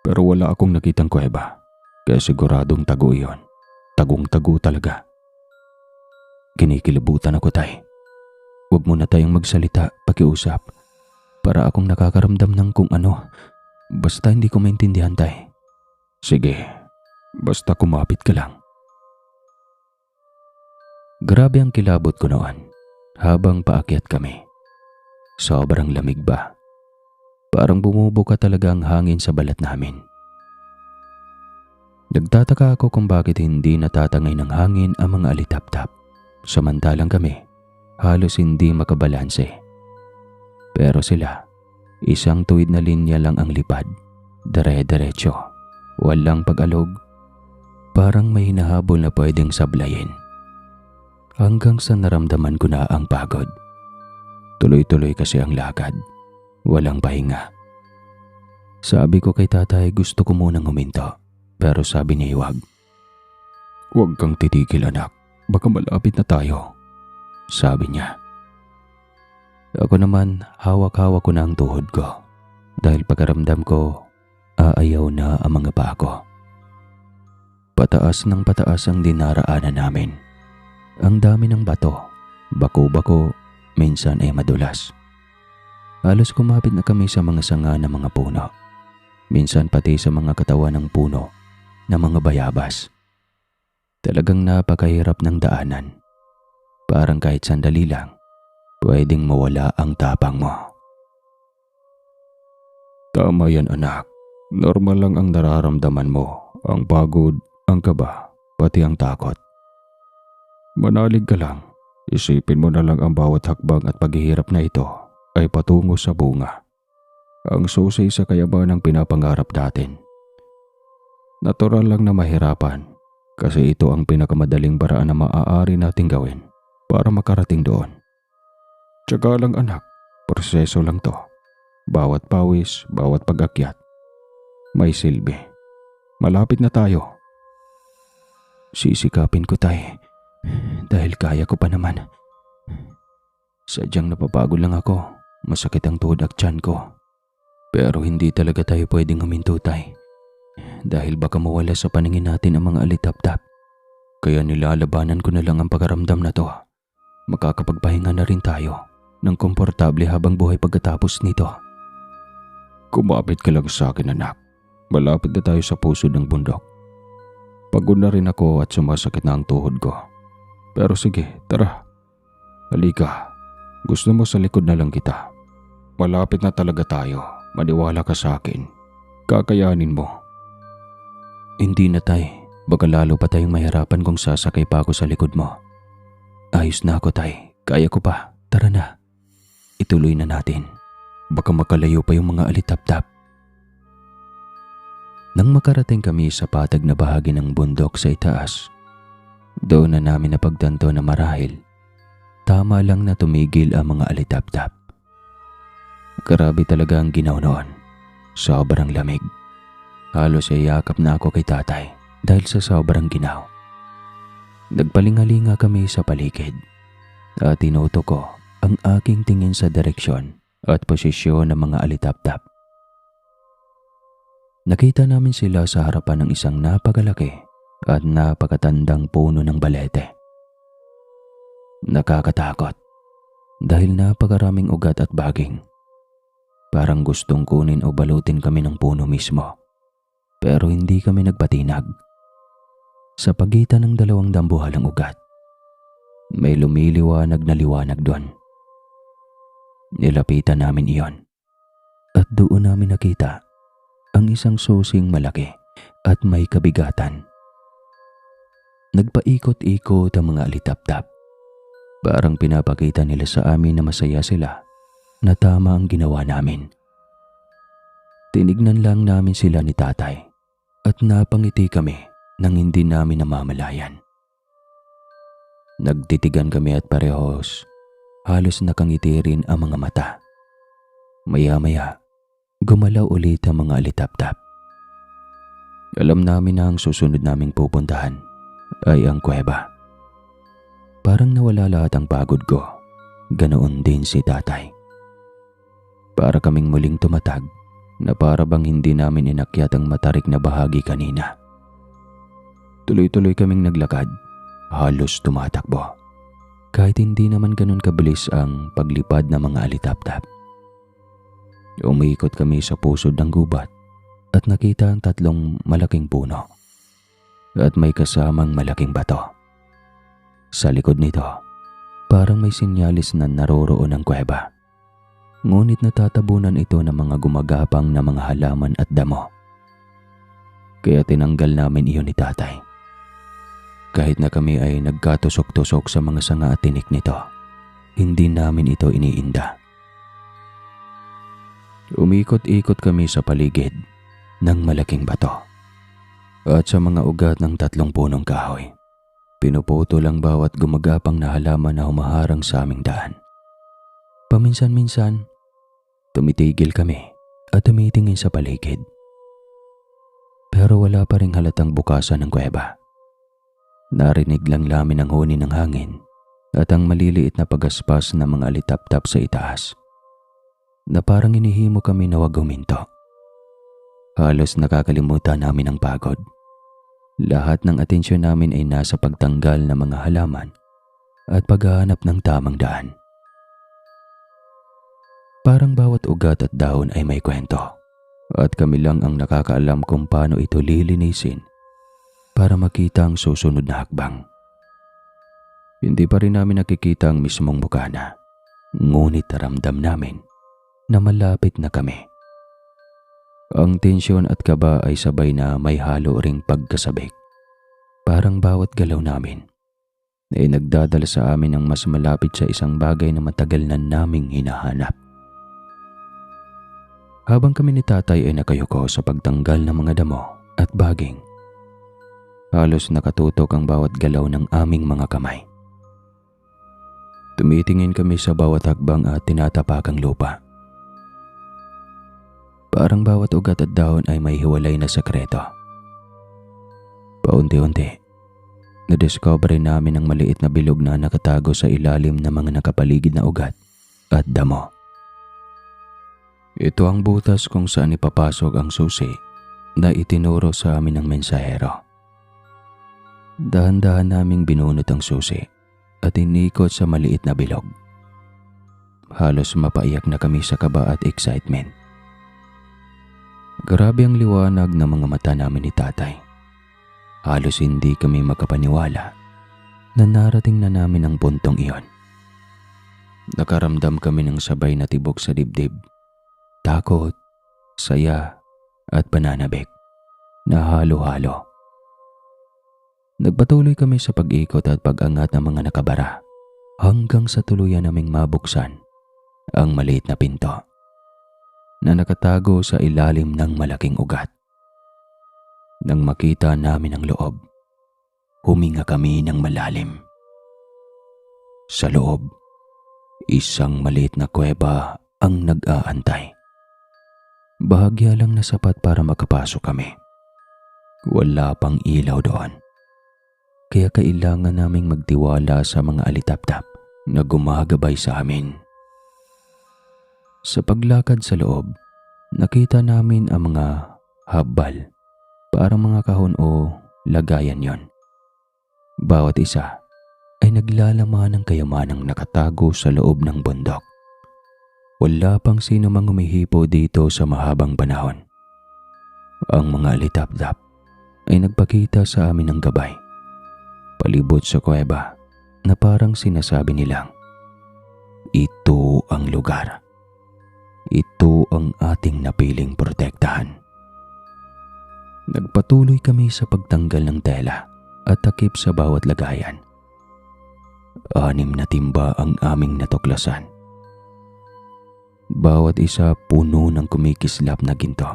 Pero wala akong nakitang kuweba. Kaya siguradong tago iyon. Tagong-tago talaga. Kinikilabutan ako, tay. Huwag muna tayong magsalita, pakiusap. Para akong nakakaramdam ng kung ano. Basta hindi ko maintindihan, tay. Sige, basta kumapit ka lang. Grabe ang kilabot ko noon habang paakyat kami. Sobrang lamig ba? Parang bumubuka talaga ang hangin sa balat namin. Nagtataka ako kung bakit hindi natatangay ng hangin ang mga alitap-tap. Samantalang kami, halos hindi makabalanse. Pero sila, isang tuwid na linya lang ang lipad. Dire-diretso, walang pag-alog. Parang may hinahabol na pwedeng sablayin. Hanggang sa naramdaman ko na ang pagod. Tuloy-tuloy kasi ang lakad. Walang pahinga. Sabi ko kay tatay gusto ko munang huminto. Pero sabi niya huwag. Huwag kang titigil, anak. Baka malapit na tayo. Sabi niya. Ako naman, hawak-hawak ko na ang tuhod ko. Dahil pagkaramdam ko, aayaw na ang mga paa ko. Pataas ng pataas ang dinaraanan namin. Ang dami ng bato, bako-bako, minsan ay madulas. Halos kumapit na kami sa mga sanga ng mga puno. Minsan pati sa mga katawan ng puno na mga bayabas. Talagang napakahirap ng daanan. Parang kahit sandali lang, pwedeng mawala ang tapang mo. Tama yan, anak. Normal lang ang nararamdaman mo. Ang pagod, ang kaba, pati ang takot. Manalig ka lang. Isipin mo na lang ang bawat hakbang at paghihirap na ito ay patungo sa bunga. Ang susi sa kayabanang pinapangarap natin. Natural lang na mahirapan kasi ito ang pinakamadaling paraan na maaari nating gawin para makarating doon. Tiyaga lang, anak, proseso lang to. Bawat pawis, bawat pag-akyat, may silbi. Malapit na tayo. Sisikapin ko, tay, dahil kaya ko pa naman. Sadyang napapagod lang ako. Masakit ang tuhod at tiyan ko. Pero hindi talaga tayo pwedeng huminto, tay. Dahil baka mawala sa paningin natin ang mga alitap-tap. Kaya nilalabanan ko na lang ang pagkaramdam na to. Makakapagpahinga na rin tayo ng komportable habang buhay pagkatapos nito. Kumapit ka lang sa akin, anak. Malapit na tayo sa puso ng bundok. Pagod na rin ako at sumasakit na ang tuhod ko. Pero sige, tara. Halika. Gusto mo sa likod na lang kita. Malapit na talaga tayo. Maniwala ka sa akin. Kakayanin mo. Hindi na, tay. Baka lalo pa tayong mahirapan kung sasakay pa ako sa likod mo. Ayos na ako, tay. Kaya ko pa. Tara na. Ituloy na natin. Baka makalayo pa yung mga alitap-tap. Nang makarating kami sa patag na bahagi ng bundok sa itaas, doon na namin napagtanto na marahil tama lang na tumigil ang mga alitap-tap. Grabe talaga ang ginaw noon. Sobrang lamig. Halos iyakap na ako kay tatay dahil sa sobrang ginaw. Nagpalingalinga kami sa paligid at tinuto ko ang aking tingin sa direksyon at posisyon ng mga alitap-tap. Nakita namin sila sa harapan ng isang napakalaki at napakatandang puno ng balete. Nakakatakot dahil napakaraming ugat at baging. Parang gustong kunin o balutin kami ng puno mismo. Pero hindi kami nagpatinag. Sa pagitan ng dalawang dambuhalang ugat, may lumiliwanag na liwanag doon. Nilapitan namin iyon at doon namin nakita ang isang susing malaki at may kabigatan. Nagpaikot-ikot ang mga alitap-tap. Parang pinapakita nila sa amin na masaya sila na tama ang ginawa namin. Tinignan lang namin sila ni tatay at napangiti kami nang hindi namin namamalayan. Nagtitigan kami at parehos halos nakangiti rin ang mga mata. Maya-maya, gumalaw ulit ang mga alitap-tap. Alam namin na ang susunod naming pupuntahan ay ang kuweba. Parang nawala lahat ang pagod ko. Ganoon din si tatay. Para kaming muling tumatag na para bang hindi namin inakyat ang matarik na bahagi kanina. Tuloy-tuloy kaming naglakad, halos tumatakbo. Kahit hindi naman ganun kabilis ang paglipad ng mga alitap-tap. Umiikot kami sa pusod ng gubat at nakita ang 3 malaking puno at may kasamang malaking bato. Sa likod nito, parang may sinyalis na naroroon ang kuweba. Ngunit natatabunan ito ng mga gumagapang na mga halaman at damo. Kaya tinanggal namin iyon ni tatay. Kahit na kami ay nagkatusok-tusok sa mga sanga at tinik nito, hindi namin ito iniinda. Umikot-ikot kami sa paligid ng malaking bato at sa mga ugat ng 3 punong kahoy. Pinuputo lang bawat gumagapang na halaman na humaharang sa aming daan. Paminsan-minsan, tumitigil kami at tumitingin sa paligid. Pero wala pa ring halatang bukasan ng kuweba. Narinig lang namin ang huni ng hangin at ang maliliit na pagaspas ng mga alitap-tap sa itaas na parang inihimo kami na wag huminto. Halos nakakalimutan namin ang pagod. Lahat ng atensyon namin ay nasa pagtanggal ng mga halaman at paghahanap ng tamang daan. Parang bawat ugat at dahon ay may kwento at kami lang ang nakakaalam kung paano ito lilinisin para makita ang susunod na hakbang. Hindi pa rin namin nakikita ang mismong bukana, ngunit ramdam namin na malapit na kami. Ang tensyon at kaba ay sabay na may halo ring pagkasabik. Parang bawat galaw namin ay nagdadala sa amin ng mas malapit sa isang bagay na matagal na naming hinahanap. Habang kami ni tatay ay nakayuko sa pagtanggal ng mga damo at baging, halos nakatutok ang bawat galaw ng aming mga kamay. Tumitingin kami sa bawat hakbang at tinatapakang lupa. Parang bawat ugat at dahon ay may hiwalay na sekreto. Paunti-unti, nadiscover namin ang maliit na bilog na nakatago sa ilalim ng mga nakapaligid na ugat at damo. Ito ang butas kung saan ipapasok ang susi na itinuro sa amin ng mensahero. Dahan-dahan naming binunot ang susi at inikot sa maliit na bilog. Halos mapaiyak na kami sa kaba at excitement. Grabe ang liwanag ng mga mata namin ni tatay. Halos hindi kami makapaniwala na narating na namin ang puntong iyon. Nakaramdam kami ng sabay na tibok sa dibdib, takot, saya at pananabik na halo-halo. Nagpatuloy kami sa pag-ikot at pag-angat ng mga nakabara hanggang sa tuluyan naming mabuksan ang maliit na pinto na nakatago sa ilalim ng malaking ugat. Nang makita namin ang loob, huminga kami ng malalim. Sa loob, isang maliit na kuweba ang nag-aantay. Bahagya lang na sapat para makapasok kami. Wala pang ilaw doon. Kaya kailangan naming magtiwala sa mga alitap-tap na gumagabay sa amin. Sa paglakad sa loob, nakita namin ang mga habal, parang mga kahon o lagayan yon. Bawat isa ay naglalaman ng kayamanang nakatago sa loob ng bundok. Wala pang sino mang humihipo dito sa mahabang panahon. Ang mga alitaptap ay nagpakita sa amin ng gabay. Palibot sa kuweba na parang sinasabi nilang, ito ang lugar. Ito ang ating napiling protektahan. Nagpatuloy kami sa pagtanggal ng tela at takip sa bawat lagayan. 6 na timba ang aming natuklasan. Bawat isa puno ng kumikislap na ginto.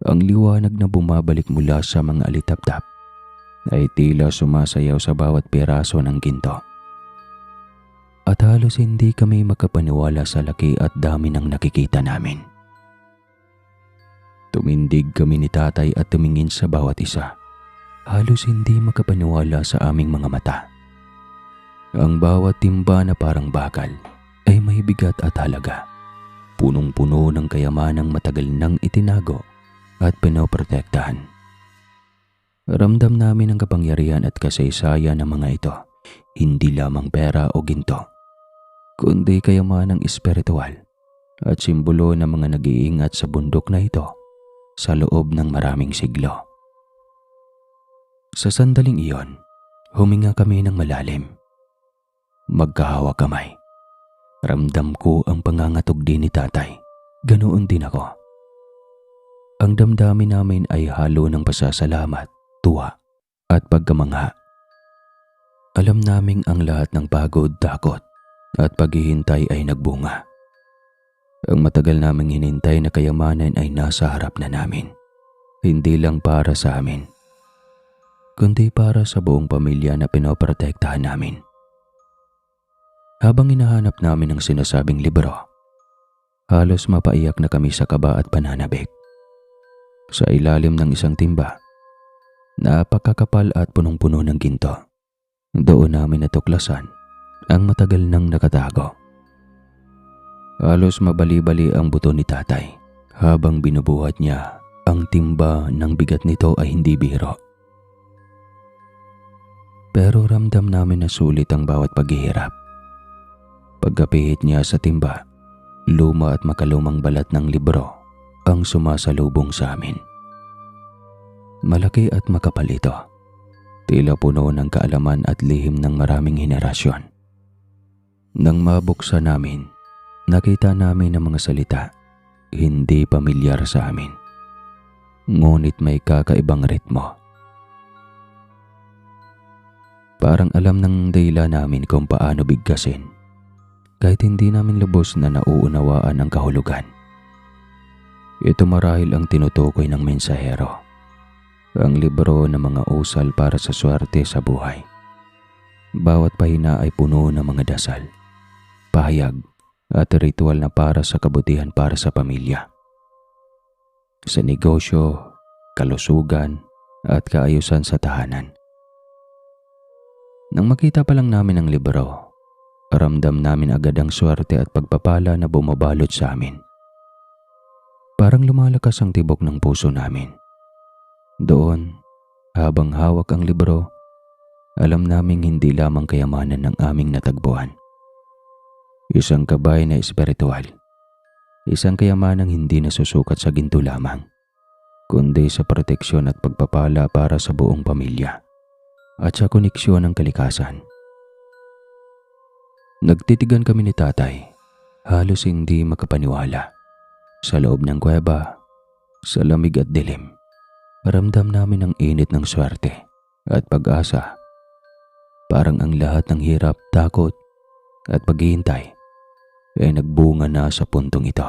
Ang liwanag na bumabalik mula sa mga alitaptap ay tila sumasayaw sa bawat piraso ng ginto. At halos hindi kami makapaniwala sa laki at dami ng nakikita namin. Tumindig kami ni tatay at tumingin sa bawat isa. Halos hindi makapaniwala sa aming mga mata. Ang bawat timba na parang bakal ay may bigat at halaga. Punong-puno ng kayamanang matagal nang itinago at pinoprotektahan. Ramdam namin ang kapangyarihan at kasaysayan ng mga ito, hindi lamang pera o ginto, kundi kayamanang espiritual at simbolo ng mga nag-iingat sa bundok na ito sa loob ng maraming siglo. Sa sandaling iyon, huminga kami ng malalim. Magkahawak kamay. Ramdam ko ang pangangatog din ni tatay. Ganoon din ako. Ang damdamin namin ay halo ng pasasalamat, tuwa at pagkamangha. Alam naming ang lahat ng pagod, takot at paghihintay ay nagbunga. Ang matagal naming hinintay na kayamanan ay nasa harap na namin. Hindi lang para sa amin, kundi para sa buong pamilya na pinoprotektahan namin. Habang hinahanap namin ang sinasabing libro, halos mapaiyak na kami sa kaba at pananabik. Sa ilalim ng isang timba, napakakapal at punong-puno ng ginto. Doon namin natuklasan ang matagal nang nakatago. Halos mabali-bali ang buto ni tatay habang binubuhat niya ang timba ng bigat nito ay hindi biro. Pero ramdam namin na sulit ang bawat paghihirap. Pagkapihit niya sa timba, luma at makalumang balat ng libro ang sumasalubong sa amin. Malaki at makapal ito. Tila puno ng kaalaman at lihim ng maraming henerasyon. Nang mabuksan namin, nakita namin ang mga salita, hindi pamilyar sa amin. Ngunit may kakaibang ritmo. Parang alam ng dayla namin kung paano bigkasin, kahit hindi namin lubos na nauunawaan ang kahulugan. Ito marahil ang tinutukoy ng mensahero, ang libro ng mga usal para sa swerte sa buhay. Bawat pahina ay puno ng mga dasal, pahayag at ritual na para sa kabutihan para sa pamilya, sa negosyo, kalusugan at kaayusan sa tahanan. Nang makita pa lang namin ang libro, ramdam namin agad ang swerte at pagpapala na bumabalot sa amin. Parang lumalakas ang tibok ng puso namin. Doon, habang hawak ang libro, alam naming hindi lamang kayamanan ng aming natagpuan. Isang gabay na espiritual. Isang kayamanang hindi nasusukat sa ginto lamang, kundi sa proteksyon at pagpapala para sa buong pamilya at sa koneksyon ng kalikasan. Nagtitigan kami ni tatay, halos hindi makapaniwala. Sa loob ng kuweba, sa lamig at dilim, ramdam namin ang init ng swerte at pag-asa. Parang ang lahat ng hirap, takot at paghihintay ay nagbunga na sa puntong ito.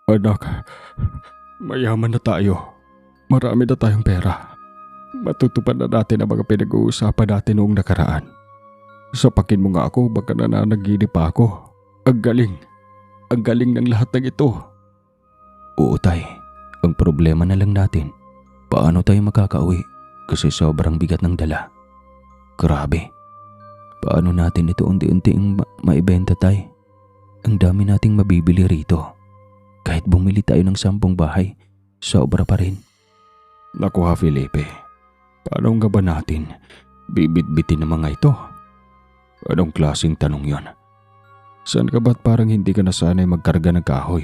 Anak, mayaman na tayo. Marami na tayong pera. Matutupad na natin ang mga pinag-uusapan natin noong nakaraan. Sapakin mo nga ako, baka nananaginip pa ako. Ang galing. Ang galing ng lahat ng ito. Oo tay, ang problema na lang natin, paano tayo makakauwi kasi sobrang bigat ng dala. Grabe, paano natin ito unti-unting maibenta tay? Ang dami nating mabibili rito. Kahit bumili tayo ng 10 bahay, sobra pa rin. Naku ha Felipe, paano nga ba natin bibit-bitin ng mga ito? Anong klaseng tanong yon? Saan ka ba't parang hindi ka nasanay magkarga ng kahoy?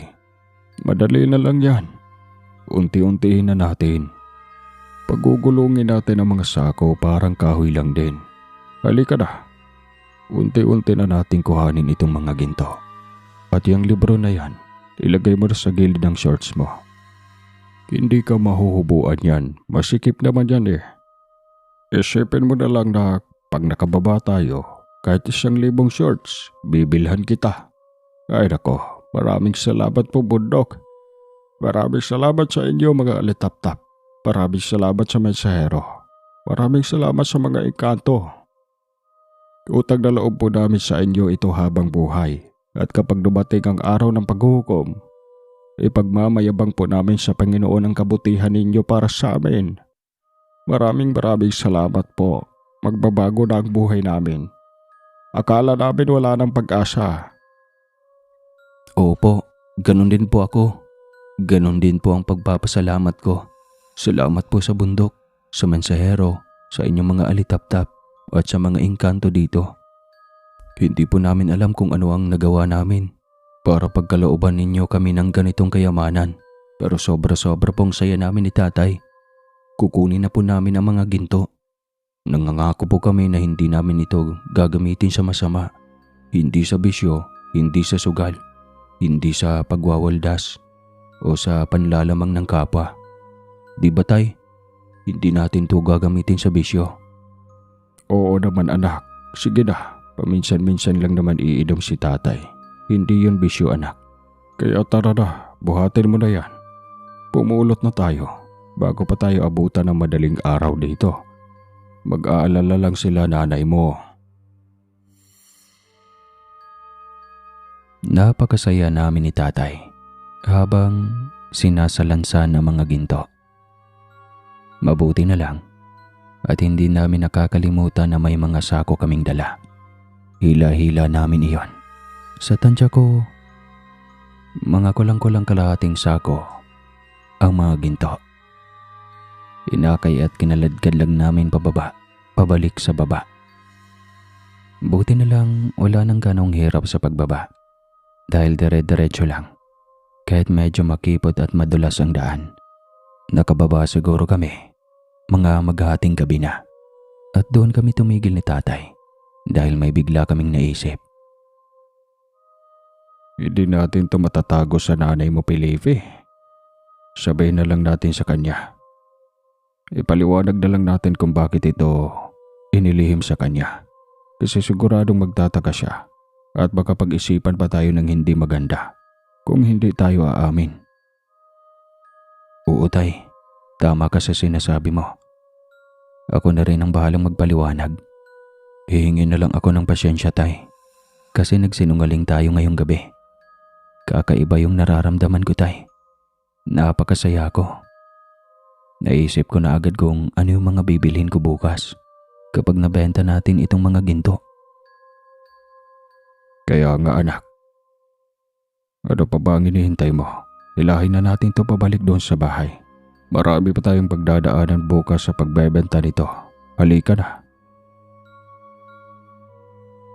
Madali na lang yan. Unti-untiin na natin. Pagugulungin natin ang mga sako parang kahoy lang din. Halika na. Unti-unti na natin kuhanin itong mga ginto. At yung libro na yan, ilagay mo na sa gilid ng shorts mo. Hindi ka mahuhubuan yan. Masikip naman yan eh. Isipin mo na lang na pag nakababa tayo, kahit 1,000 shorts, bibilhan kita. Ay nako, maraming salamat po bundok. Maraming salamat sa inyo mga alitap-tap. Maraming salamat sa mensahero. Maraming salamat sa mga engkanto. Utang na loob po namin sa inyo ito habang buhay. At kapag dumating ang araw ng paghuhukom, ipagmamayabang po namin sa Panginoon ang kabutihan ninyo para sa amin. Maraming salamat po. Magbabago na ang buhay namin. Akala namin wala ng pag-asa. Opo, ganun din po ako. Ganun din po ang pagpapasalamat ko. Salamat po sa bundok, sa mensahero, sa inyong mga alitap-tap at sa mga engkanto dito. Hindi po namin alam kung ano ang nagawa namin para pagkalooban ninyo kami ng ganitong kayamanan. Pero sobra-sobra pong saya namin ni tatay. Kukunin na po namin ang mga ginto. Nangangako po kami na hindi namin ito gagamitin sa masama. Hindi sa bisyo, hindi sa sugal, hindi sa pagwawaldas o sa panlalamang ng kapwa. Di ba tay? Hindi natin ito gagamitin sa bisyo. Oo naman anak. Sige na. Paminsan-minsan lang naman iinom si tatay. Hindi yun bisyo anak. Kaya tara na, buhatin mo na yan. Pumulot na tayo bago pa tayo abutan ng madaling araw dito. Mag-aalala lang sila nanay mo. Napakasaya namin ni tatay habang sinasalansan ang mga ginto. Mabuti na lang at hindi namin nakakalimutan na may mga sako kaming dala. Hila-hila namin iyon. Sa tansya ko, mga kulang-kulang kalahating sako ang mga ginto. Inakay at kinaladkad lang namin pabalik sa baba. Buti na lang wala nang ganong hirap sa pagbaba dahil dire-diretso lang. Kahit medyo makipot at madulas ang daan, nakababa siguro kami mga maghahating gabi na. At doon kami tumigil ni tatay dahil may bigla kaming naisip. Hindi natin ito matatago sa nanay mo, Felipe. Sabihin na lang natin sa kanya. Ipaliwanag na lang natin kung bakit ito inilihim sa kanya. Kasi siguradong magtataka siya at baka pag-isipan pa tayo ng hindi maganda kung hindi tayo aamin. Oo tay, tama ka sa sinasabi mo. Ako na rin ang bahalang magpaliwanag. Hihingi na lang ako ng pasyensya tay. Kasi nagsinungaling tayo ngayong gabi. Kakaiba yung nararamdaman ko tay. Napakasaya ko. Naisip ko na agad kung ano yung mga bibilhin ko bukas kapag nabenta natin itong mga ginto. Kaya nga anak. Ano pa ba ang hinihintay mo? Ilahin na natin ito pabalik doon sa bahay. Marami pa tayong pagdadaanan bukas sa pagbebenta nito. Halika na.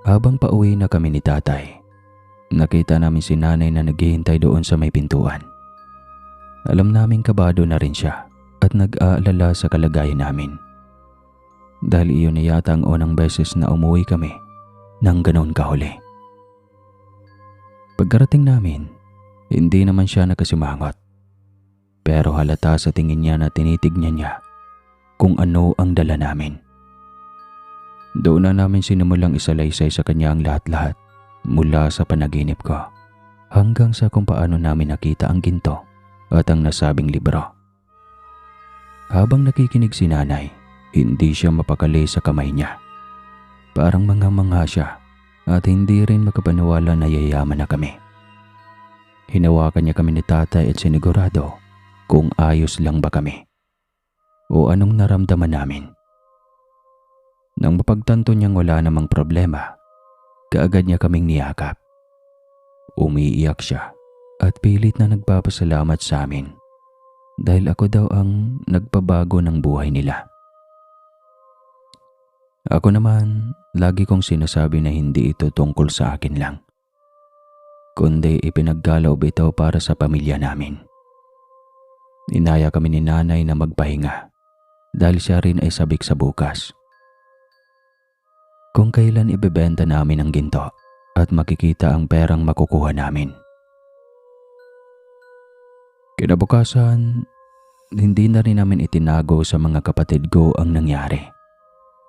Habang pauwi na kami ni tatay, nakita namin si nanay na naghihintay doon sa may pintuan. Alam naming kabado na rin siya at nag-aalala sa kalagayan namin. Dahil iyon na yata ang unang beses na umuwi kami ng ganoon kahuli. Pagkarating namin, hindi naman siya nakasimangot. Pero halata sa tingin niya na tinitignan niya kung ano ang dala namin. Doon na namin sinimulang isalaysay sa kanya ang lahat-lahat mula sa panaginip ko hanggang sa kung paano namin nakita ang ginto at ang nasabing libro. Habang nakikinig si nanay, hindi siya mapakali sa kamay niya. Parang mangha-mangha siya at hindi rin makapaniwala na yayaman na kami. Hinawakan niya kami ni tatay at sinigurado kung ayos lang ba kami o anong naramdaman namin. Nang mapagtanto niyang wala namang problema, kaagad niya kaming niyakap. Umiiyak siya at pilit na nagpapasalamat sa amin dahil ako daw ang nagpabago ng buhay nila. Ako naman, lagi kong sinasabi na hindi ito tungkol sa akin lang. kundi ipinagkaloob ito para sa pamilya namin. Inaya kami ni nanay na magpahinga dahil siya rin ay sabik sa bukas. Kung kailan ibebenta namin ang ginto at makikita ang perang makukuha namin. Kinabukasan, hindi na rin namin itinago sa mga kapatid ko ang nangyari.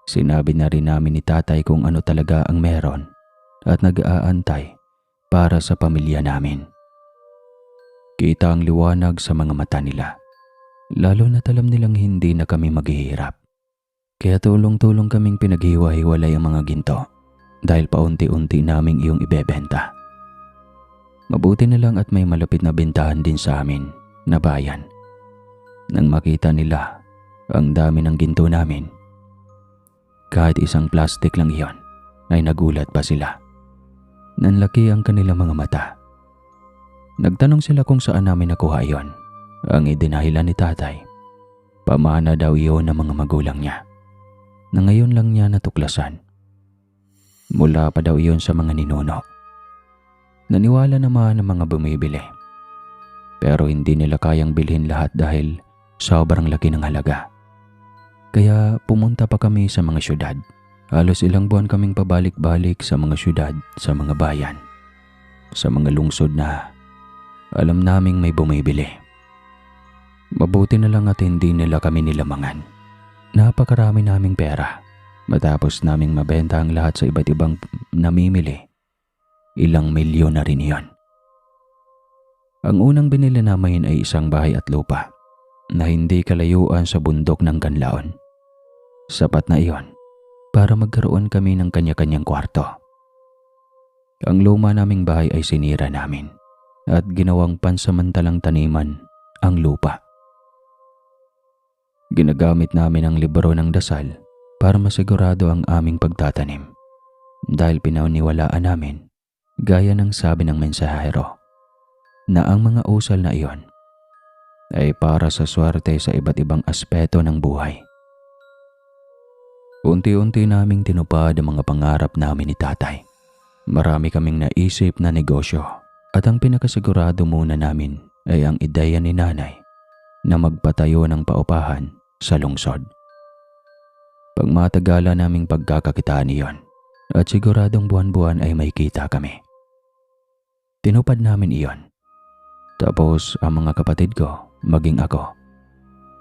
Sinabi na rin namin ni tatay kung ano talaga ang meron at nag-aantay para sa pamilya namin. Kita ang liwanag sa mga mata nila, lalo na alam nilang hindi na kami maghihirap. Kaya tulong-tulong kaming pinaghiwa-hiwalay ang mga ginto dahil paunti-unti naming iyong ibebenta. Mabuti na lang at may malapit na bentahan din sa amin na bayan. Nang makita nila ang dami ng ginto namin, kahit isang plastic lang iyon, ay nagulat pa sila. Nanlaki ang kanilang mga mata. Nagtanong sila kung saan namin nakuha iyon. Ang idinahilan ni tatay, pamana daw iyon ng mga magulang niya, na ngayon lang niya natuklasan. Mula pa daw iyon sa mga ninuno. Naniwala naman ang mga bumibili. Pero hindi nila kayang bilhin lahat dahil sobrang laki ng halaga. Kaya pumunta pa kami sa mga syudad. Halos ilang buwan kaming pabalik-balik sa mga syudad, sa mga bayan, sa mga lungsod na alam naming may bumibili. Mabuti na lang at hindi nila kami nilamangan. Napakarami naming pera. Matapos naming mabenta ang lahat sa iba't ibang namimili, ilang milyon na rin iyon. Ang unang binili namin ay isang bahay at lupa na hindi kalayuan sa bundok ng Kanlaon. Sapat na iyon para magkaroon kami ng kanya-kanyang kwarto. Ang luma naming bahay ay sinira namin at ginawang pansamantalang taniman ang lupa. Ginagamit namin ang libro ng dasal para masigurado ang aming pagtatanim dahil pinaniwalaan namin, gaya ng sabi ng mensahero, na ang mga usal na iyon ay para sa swerte sa iba't ibang aspeto ng buhay. Unti-unti naming tinupad ang mga pangarap namin ni tatay. Marami kaming naisip na negosyo at ang pinakasigurado muna namin ay ang ideya ni nanay na magpatayo ng paupahan sa lungsod. Pagmatagalan naming pagkakakitaan iyon at siguradong buwan-buwan ay may kita kami. Tinupad namin iyon. Tapos ang mga kapatid ko, maging ako,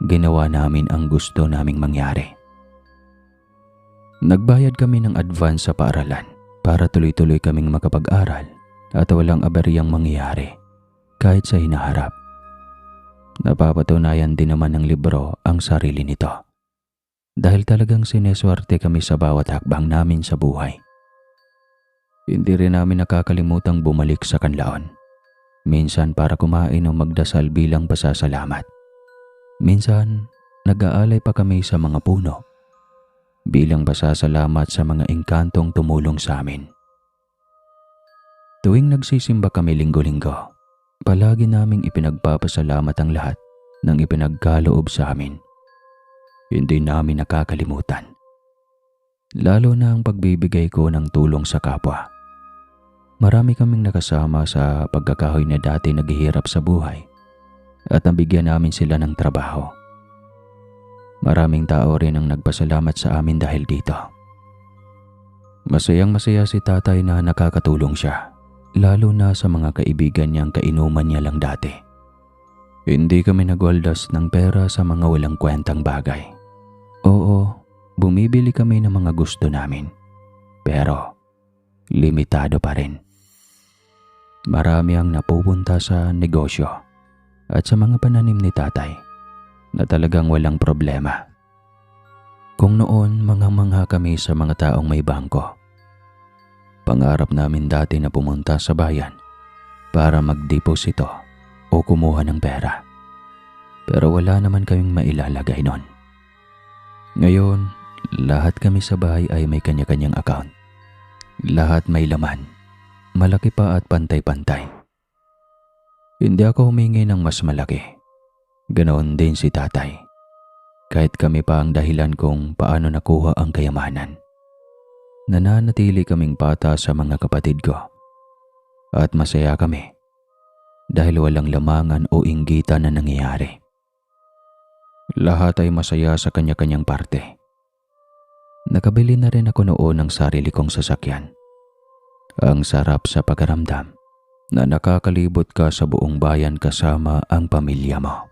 ginawa namin ang gusto naming mangyari. Nagbayad kami ng advance sa paaralan para tuloy-tuloy kaming makapag-aral at walang aberyang mangyayari kahit sa hinaharap. Napapatunayan din naman ng libro ang sarili nito dahil talagang sineswerte kami sa bawat hakbang namin sa buhay. Hindi rin namin nakakalimutang bumalik sa Kanlaon. Minsan para kumain o magdasal bilang pasasalamat. Minsan, nag-aalay pa kami sa mga puno bilang pasasalamat sa mga engkantong tumulong sa amin. Tuwing nagsisimba kami linggo-linggo, palagi naming ipinagpapasalamat ang lahat ng ipinagkaloob sa amin. Hindi namin nakakalimutan. Lalo na ang pagbibigay ko ng tulong sa kapwa. Marami kaming nakasama sa pagkakahoy na dati naghihirap sa buhay at nabigyan namin sila ng trabaho. Maraming tao rin ang nagpasalamat sa amin dahil dito. Masayang-masaya si tatay na nakakatulong siya, lalo na sa mga kaibigan niyang kainuman niya lang dati. Hindi kami nagwaldas ng pera sa mga walang kwentang bagay. Oo, bumibili kami ng mga gusto namin, pero limitado pa rin. Marami ang napupunta sa negosyo at sa mga pananim ni tatay na talagang walang problema. Kung noon mangha-mangha kami sa mga taong may bangko, pangarap namin dati na pumunta sa bayan para magdeposito o kumuha ng pera. Pero wala naman kaming mailalagay noon. Ngayon, lahat kami sa bahay ay may kanya-kanyang account. Lahat may laman, malaki pa at pantay-pantay. Hindi ako humingi ng mas malaki. Ganoon din si tatay. Kahit kami pa ang dahilan kung paano nakuha ang kayamanan. Nananatili kaming pata sa mga kapatid ko. at masaya kami dahil walang lamangan o inggitan na nangyayari. Lahat ay masaya sa kanya-kanyang parte. Nakabili na rin ako noon ng sarili kong sasakyan. Ang sarap sa pakiramdam na nakakalibot ka sa buong bayan kasama ang pamilya mo.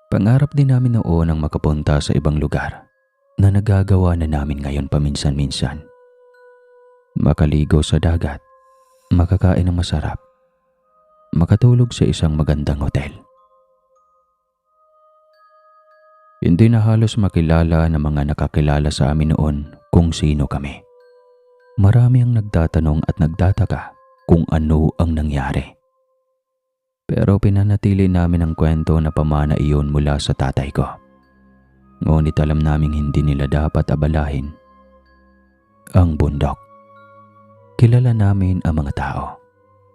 Pangarap din namin noon ang makapunta sa ibang lugar na nagagawa na namin ngayon paminsan-minsan. Makaligo sa dagat, makakain ng masarap, makatulog sa isang magandang hotel. Hindi na halos makilala ng mga nakakilala sa amin noon kung sino kami. Marami ang nagtatanong at nagtataka kung ano ang nangyari. Pero pinanatili namin ang kwento na pamana iyon mula sa tatay ko. Ngunit alam naming hindi nila dapat abalahin ang bundok. Kilala namin ang mga tao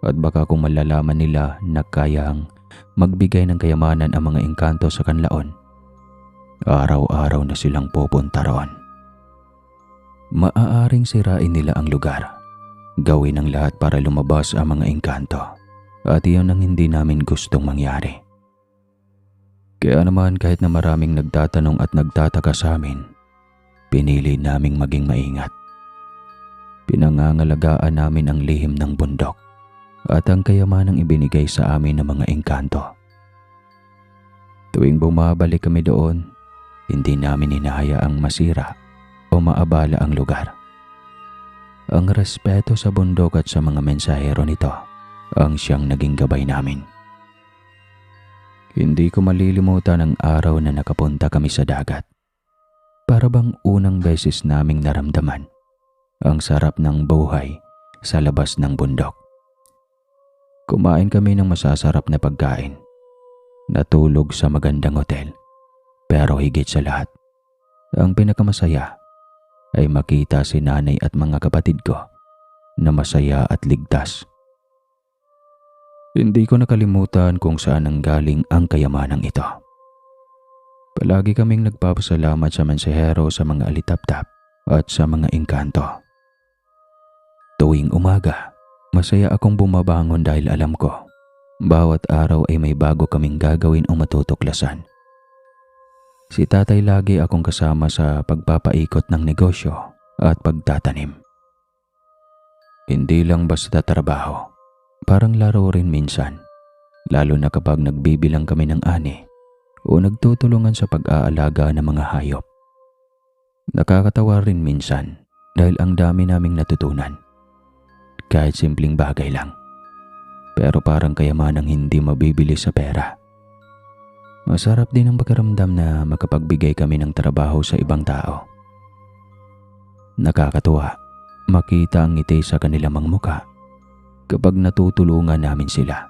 at baka kung malalaman nila na kayang magbigay ng kayamanan ang mga engkanto sa kanlaon, araw-araw na silang pupunta roon. Maaaring sirain nila ang lugar, gawin ang lahat para lumabas ang mga engkanto. At iyon ang hindi namin gustong mangyari. Kaya naman kahit na maraming nagtatanong at nagtataka sa amin, pinili naming maging maingat. Pinangangalagaan namin ang lihim ng bundok at ang kayamanang ibinigay sa amin ng mga engkanto. Tuwing bumabalik kami doon, hindi namin hinahayaang masira o maabala ang lugar. Ang respeto sa bundok at sa mga mensahero nito ang siyang naging gabay namin. Hindi ko malilimutan ang araw na nakapunta kami sa dagat. Para bang unang beses naming naramdaman ang sarap ng buhay sa labas ng bundok. Kumain kami ng masasarap na pagkain. Natulog sa magandang hotel. Pero higit sa lahat, ang pinakamasaya ay makita si nanay at mga kapatid ko na masaya at ligtas. Hindi ko nakalimutan kung saan nanggaling ang kayamanang ito. Palagi kaming nagpapasalamat sa mensahero sa mga alitaptap at sa mga engkanto. Tuwing umaga, masaya akong bumabangon dahil alam ko, bawat araw ay may bago kaming gagawin o matutuklasan. Si tatay lagi akong kasama sa pagpapaikot ng negosyo at pagtatanim. Hindi lang basta trabaho. Parang laro rin minsan, lalo na kapag nagbibilang kami ng ani o nagtutulungan sa pag-aalaga ng mga hayop. Nakakatawa rin minsan dahil ang dami naming natutunan. Kahit simpleng bagay lang, pero parang kayamanang hindi mabibili sa pera. Masarap din ang pakiramdam na makapagbigay kami ng trabaho sa ibang tao. Nakakatuwa makita ang ngiti sa kanilang mga mukha kapag natutulungan namin sila.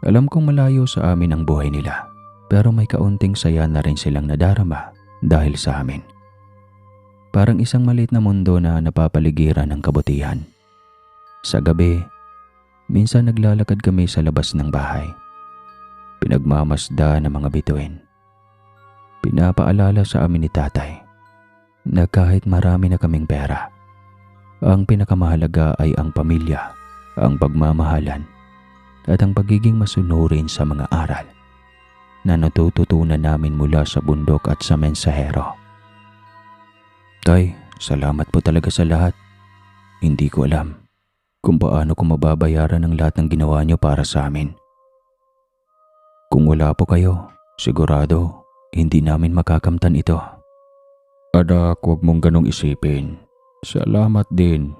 Alam kong malayo sa amin ang buhay nila, pero may kaunting saya na rin silang nadarama dahil sa amin. Parang isang maliit na mundo na napapaligiran ng kabutihan. Sa gabi, minsan naglalakad kami sa labas ng bahay. Pinagmamasda ng mga bituin. Pinapaalala sa amin ni tatay na kahit marami na kaming pera, ang pinakamahalaga ay ang pamilya, ang pagmamahalan, at ang pagiging masunurin sa mga aral na natututunan namin mula sa bundok at sa mensahero. Tay, salamat po talaga sa lahat. Hindi ko alam kung paano ko mababayaran ang lahat ng ginawa niyo para sa amin. Kung wala po kayo, sigurado hindi namin makakamtan ito. Anak, huwag mong ganong isipin. Salamat din.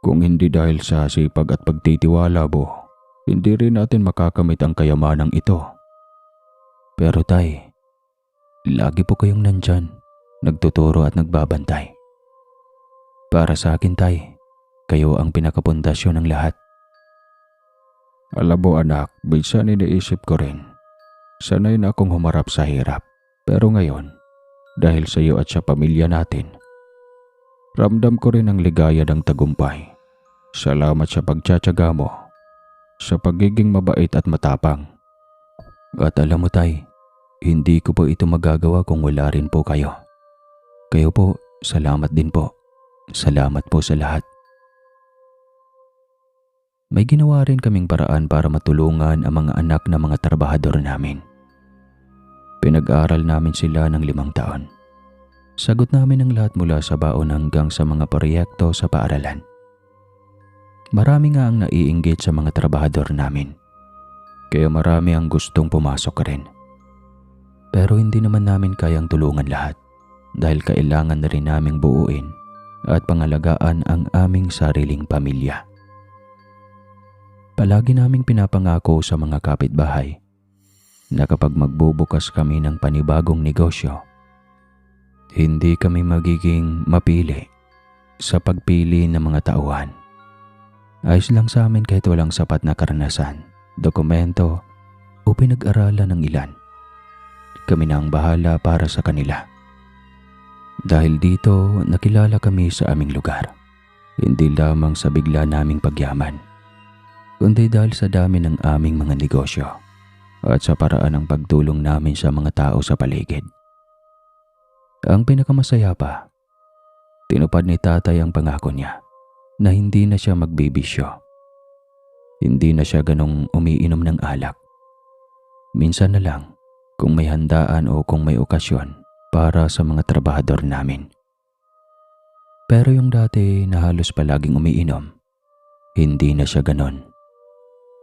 Kung hindi dahil sa sipag at pagtitiwala mo, hindi rin natin makakamit ang kayamanang ito. Pero tay, lagi po kayong nandyan, nagtuturo at nagbabantay. Para sa akin tay, kayo ang pinakapundasyon ng lahat. Alam mo anak, minsan iniisip ko rin. Sanay na akong humarap sa hirap. Pero ngayon, dahil sa iyo at sa pamilya natin, ramdam ko rin ang ligaya ng tagumpay. Salamat sa pagtsatsaga mo, sa pagiging mabait at matapang. At alam mo tay, hindi ko po ito magagawa kung wala rin po kayo. Kayo po, salamat din po. Salamat po sa lahat. May ginawa rin kaming paraan para matulungan ang mga anak na mga trabahador namin. Pinag-aral namin sila ng 5 taon. Sagot namin ang lahat mula sa baon hanggang sa mga proyekto sa paaralan. Marami nga ang naiinggit sa mga trabahador namin. Kaya marami ang gustong pumasok rin. Pero hindi naman namin kayang tulungan lahat dahil kailangan na rin naming buuin at pangalagaan ang aming sariling pamilya. Palagi naming pinapangako sa mga kapitbahay na kapag magbubukas kami ng panibagong negosyo, hindi kami magiging mapili sa pagpili ng mga tauhan. Ayos lang sa amin kahit walang sapat na karanasan, dokumento o pinag-aralan ng ilan. Kami na ang bahala para sa kanila. Dahil dito, nakilala kami sa aming lugar. Hindi lamang sa bigla naming pagyaman, kundi dahil sa dami ng aming mga negosyo at sa paraan ng pagtulong namin sa mga tao sa paligid. Ang pinakamasaya pa, tinupad ni tatay ang pangako niya na hindi na siya magbibisyo. Hindi na siya ganong umiinom ng alak. Minsan na lang kung may handaan o kung may okasyon para sa mga trabahador namin. Pero yung dati na halos palaging umiinom, hindi na siya ganon.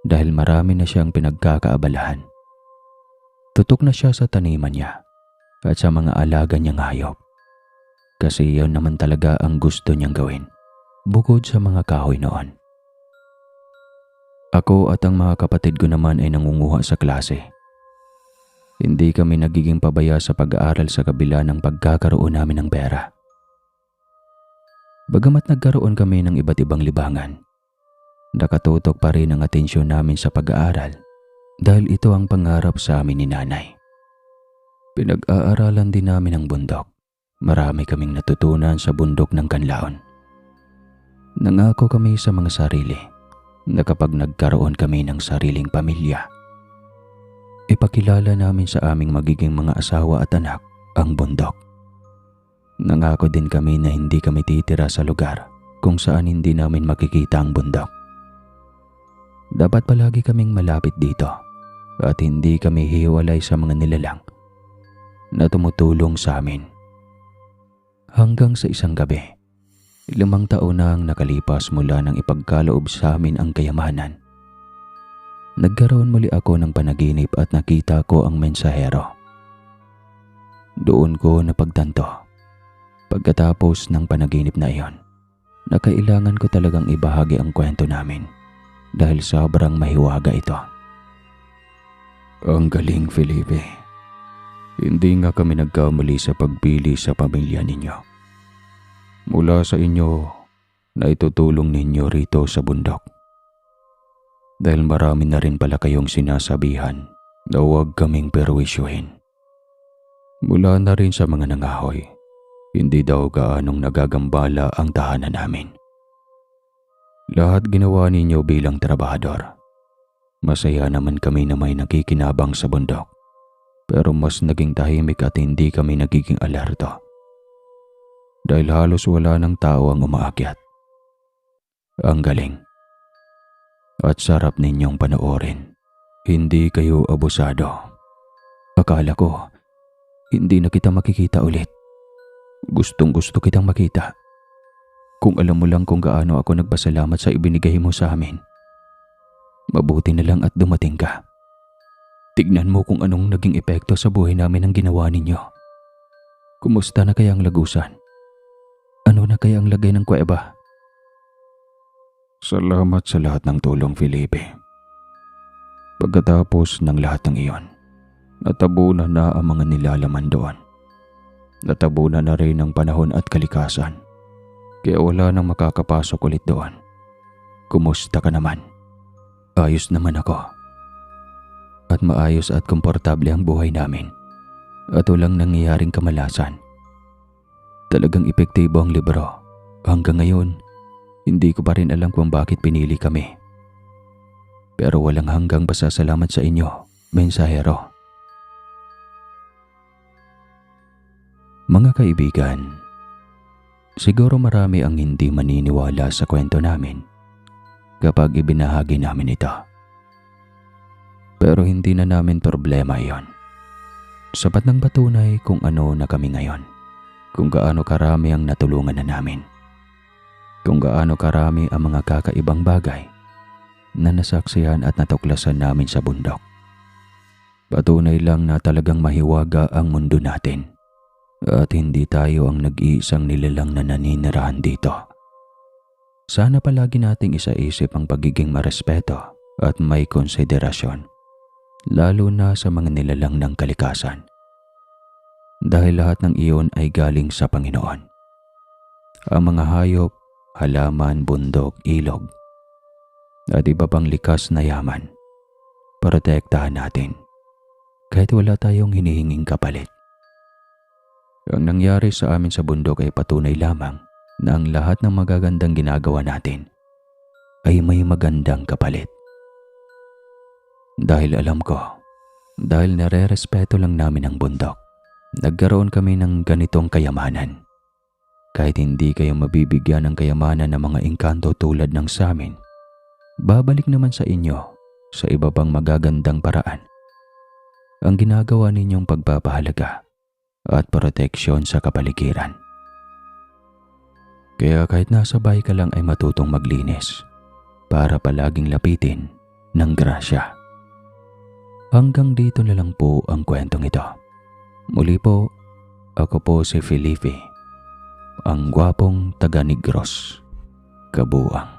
Dahil marami na siyang pinagkakaabalahan. Tutok na siya sa taniman niya at sa mga alaga niyang hayop. Kasi yun naman talaga ang gusto niyang gawin, bukod sa mga kahoy noon. Ako at ang mga kapatid ko naman ay nangunguha sa klase. Hindi kami nagiging pabaya sa pag-aaral sa kabila ng pagkakaroon namin ng pera. Bagamat nagkaroon kami ng iba't ibang libangan, nakatutok pa rin ang atensyon namin sa pag-aaral dahil ito ang pangarap sa amin ni nanay. Pinag-aaralan din namin ang bundok. Marami kaming natutunan sa bundok ng Kanlaon. Nangako kami sa mga sarili na kapag nagkaroon kami ng sariling pamilya, ipakilala namin sa aming magiging mga asawa at anak ang bundok. Nangako din kami na hindi kami titira sa lugar kung saan hindi namin makikita ang bundok. Dapat palagi kaming malapit dito at hindi kami hiwalay sa mga nilalang na tumutulong sa amin. Hanggang sa isang gabi, 5 taon na ang nakalipas mula nang ipagkaloob sa amin ang kayamanan. Nagkaroon muli ako ng panaginip at nakita ko ang mensahero. Doon ko napagtanto, pagkatapos ng panaginip na iyon, na kailangan ko talagang ibahagi ang kwento namin dahil sobrang mahiwaga ito. Ang galing, Felipe. Hindi nga kami nagkamali sa pagpili sa pamilya ninyo. Mula sa inyo na itutulong ninyo rito sa bundok. Dahil marami na rin pala kayong sinasabihan na huwag kaming perwisyuhin. Mula na rin sa mga nangahoy, hindi daw gaanong nagagambala ang tahanan namin. Lahat ginawa ninyo bilang trabahador. Masaya naman kami na may nakikinabang sa bundok, pero mas naging tahimik at hindi kami nagiging alerto. Dahil halos wala ng tao ang umaakyat. Ang galing. At sarap ninyong panoorin. Hindi kayo abusado. Akala ko, hindi na kita makikita ulit. Gustong gusto kitang makita. Kung alam mo lang kung gaano ako nagpasalamat sa ibinigay mo sa amin. Mabuti na lang at dumating ka. Tignan mo kung anong naging epekto sa buhay namin ang ginawa ninyo. Kumusta na kaya ang lagusan? Ano na kaya ang lagay ng kuweba? Salamat sa lahat ng tulong, Felipe. Pagkatapos ng lahat ng iyon, natabunan na ang mga nilalaman doon. Natabunan na rin ang panahon at kalikasan. Kaya wala nang makakapasok ulit doon. Kumusta ka naman? Ayos naman ako. At maayos at komportable ang buhay namin. At walang nangyayaring kamalasan. Talagang epektibo ang libro. Hanggang ngayon, hindi ko pa rin alam kung bakit pinili kami. Pero walang hanggang pasasalamat sa inyo, mensahero. Mga kaibigan, siguro marami ang hindi maniniwala sa kwento namin. kapag ibinahagi namin ito. Pero hindi na namin problema iyon. Sapat ng patunay kung ano na kami ngayon, kung gaano karami ang natulungan na namin, kung gaano karami ang mga kakaibang bagay na nasaksihan at natuklasan namin sa bundok. Patunay lang na talagang mahiwaga ang mundo natin at hindi tayo ang nag-iisang nilalang na naninirahan dito. Sana palagi nating isaisip ang pagiging marespeto at may konsiderasyon, lalo na sa mga nilalang ng kalikasan. Dahil lahat ng iyon ay galing sa Panginoon. Ang mga hayop, halaman, bundok, ilog, at iba pang likas na yaman, protektahan natin kahit wala tayong hinihinging kapalit. Ang nangyari sa amin sa bundok ay patunay lamang na ang lahat ng magagandang ginagawa natin ay may magandang kapalit. Dahil alam ko, dahil nare-respeto lang namin ang bundok, nagkaroon kami ng ganitong kayamanan. Kahit hindi kayo mabibigyan ng kayamanan ng mga engkanto tulad ng sa amin, babalik naman sa inyo sa iba pang magagandang paraan ang ginagawa ninyong pagpapahalaga at proteksyon sa kapaligiran. Kaya kahit nasa bahay ka lang ay matutong maglinis para palaging lapitin ng grasya. Hanggang dito na lang po ang kwentong ito. Muli po, ako po si Felipe, ang gwapong taga Negros, Kabuang.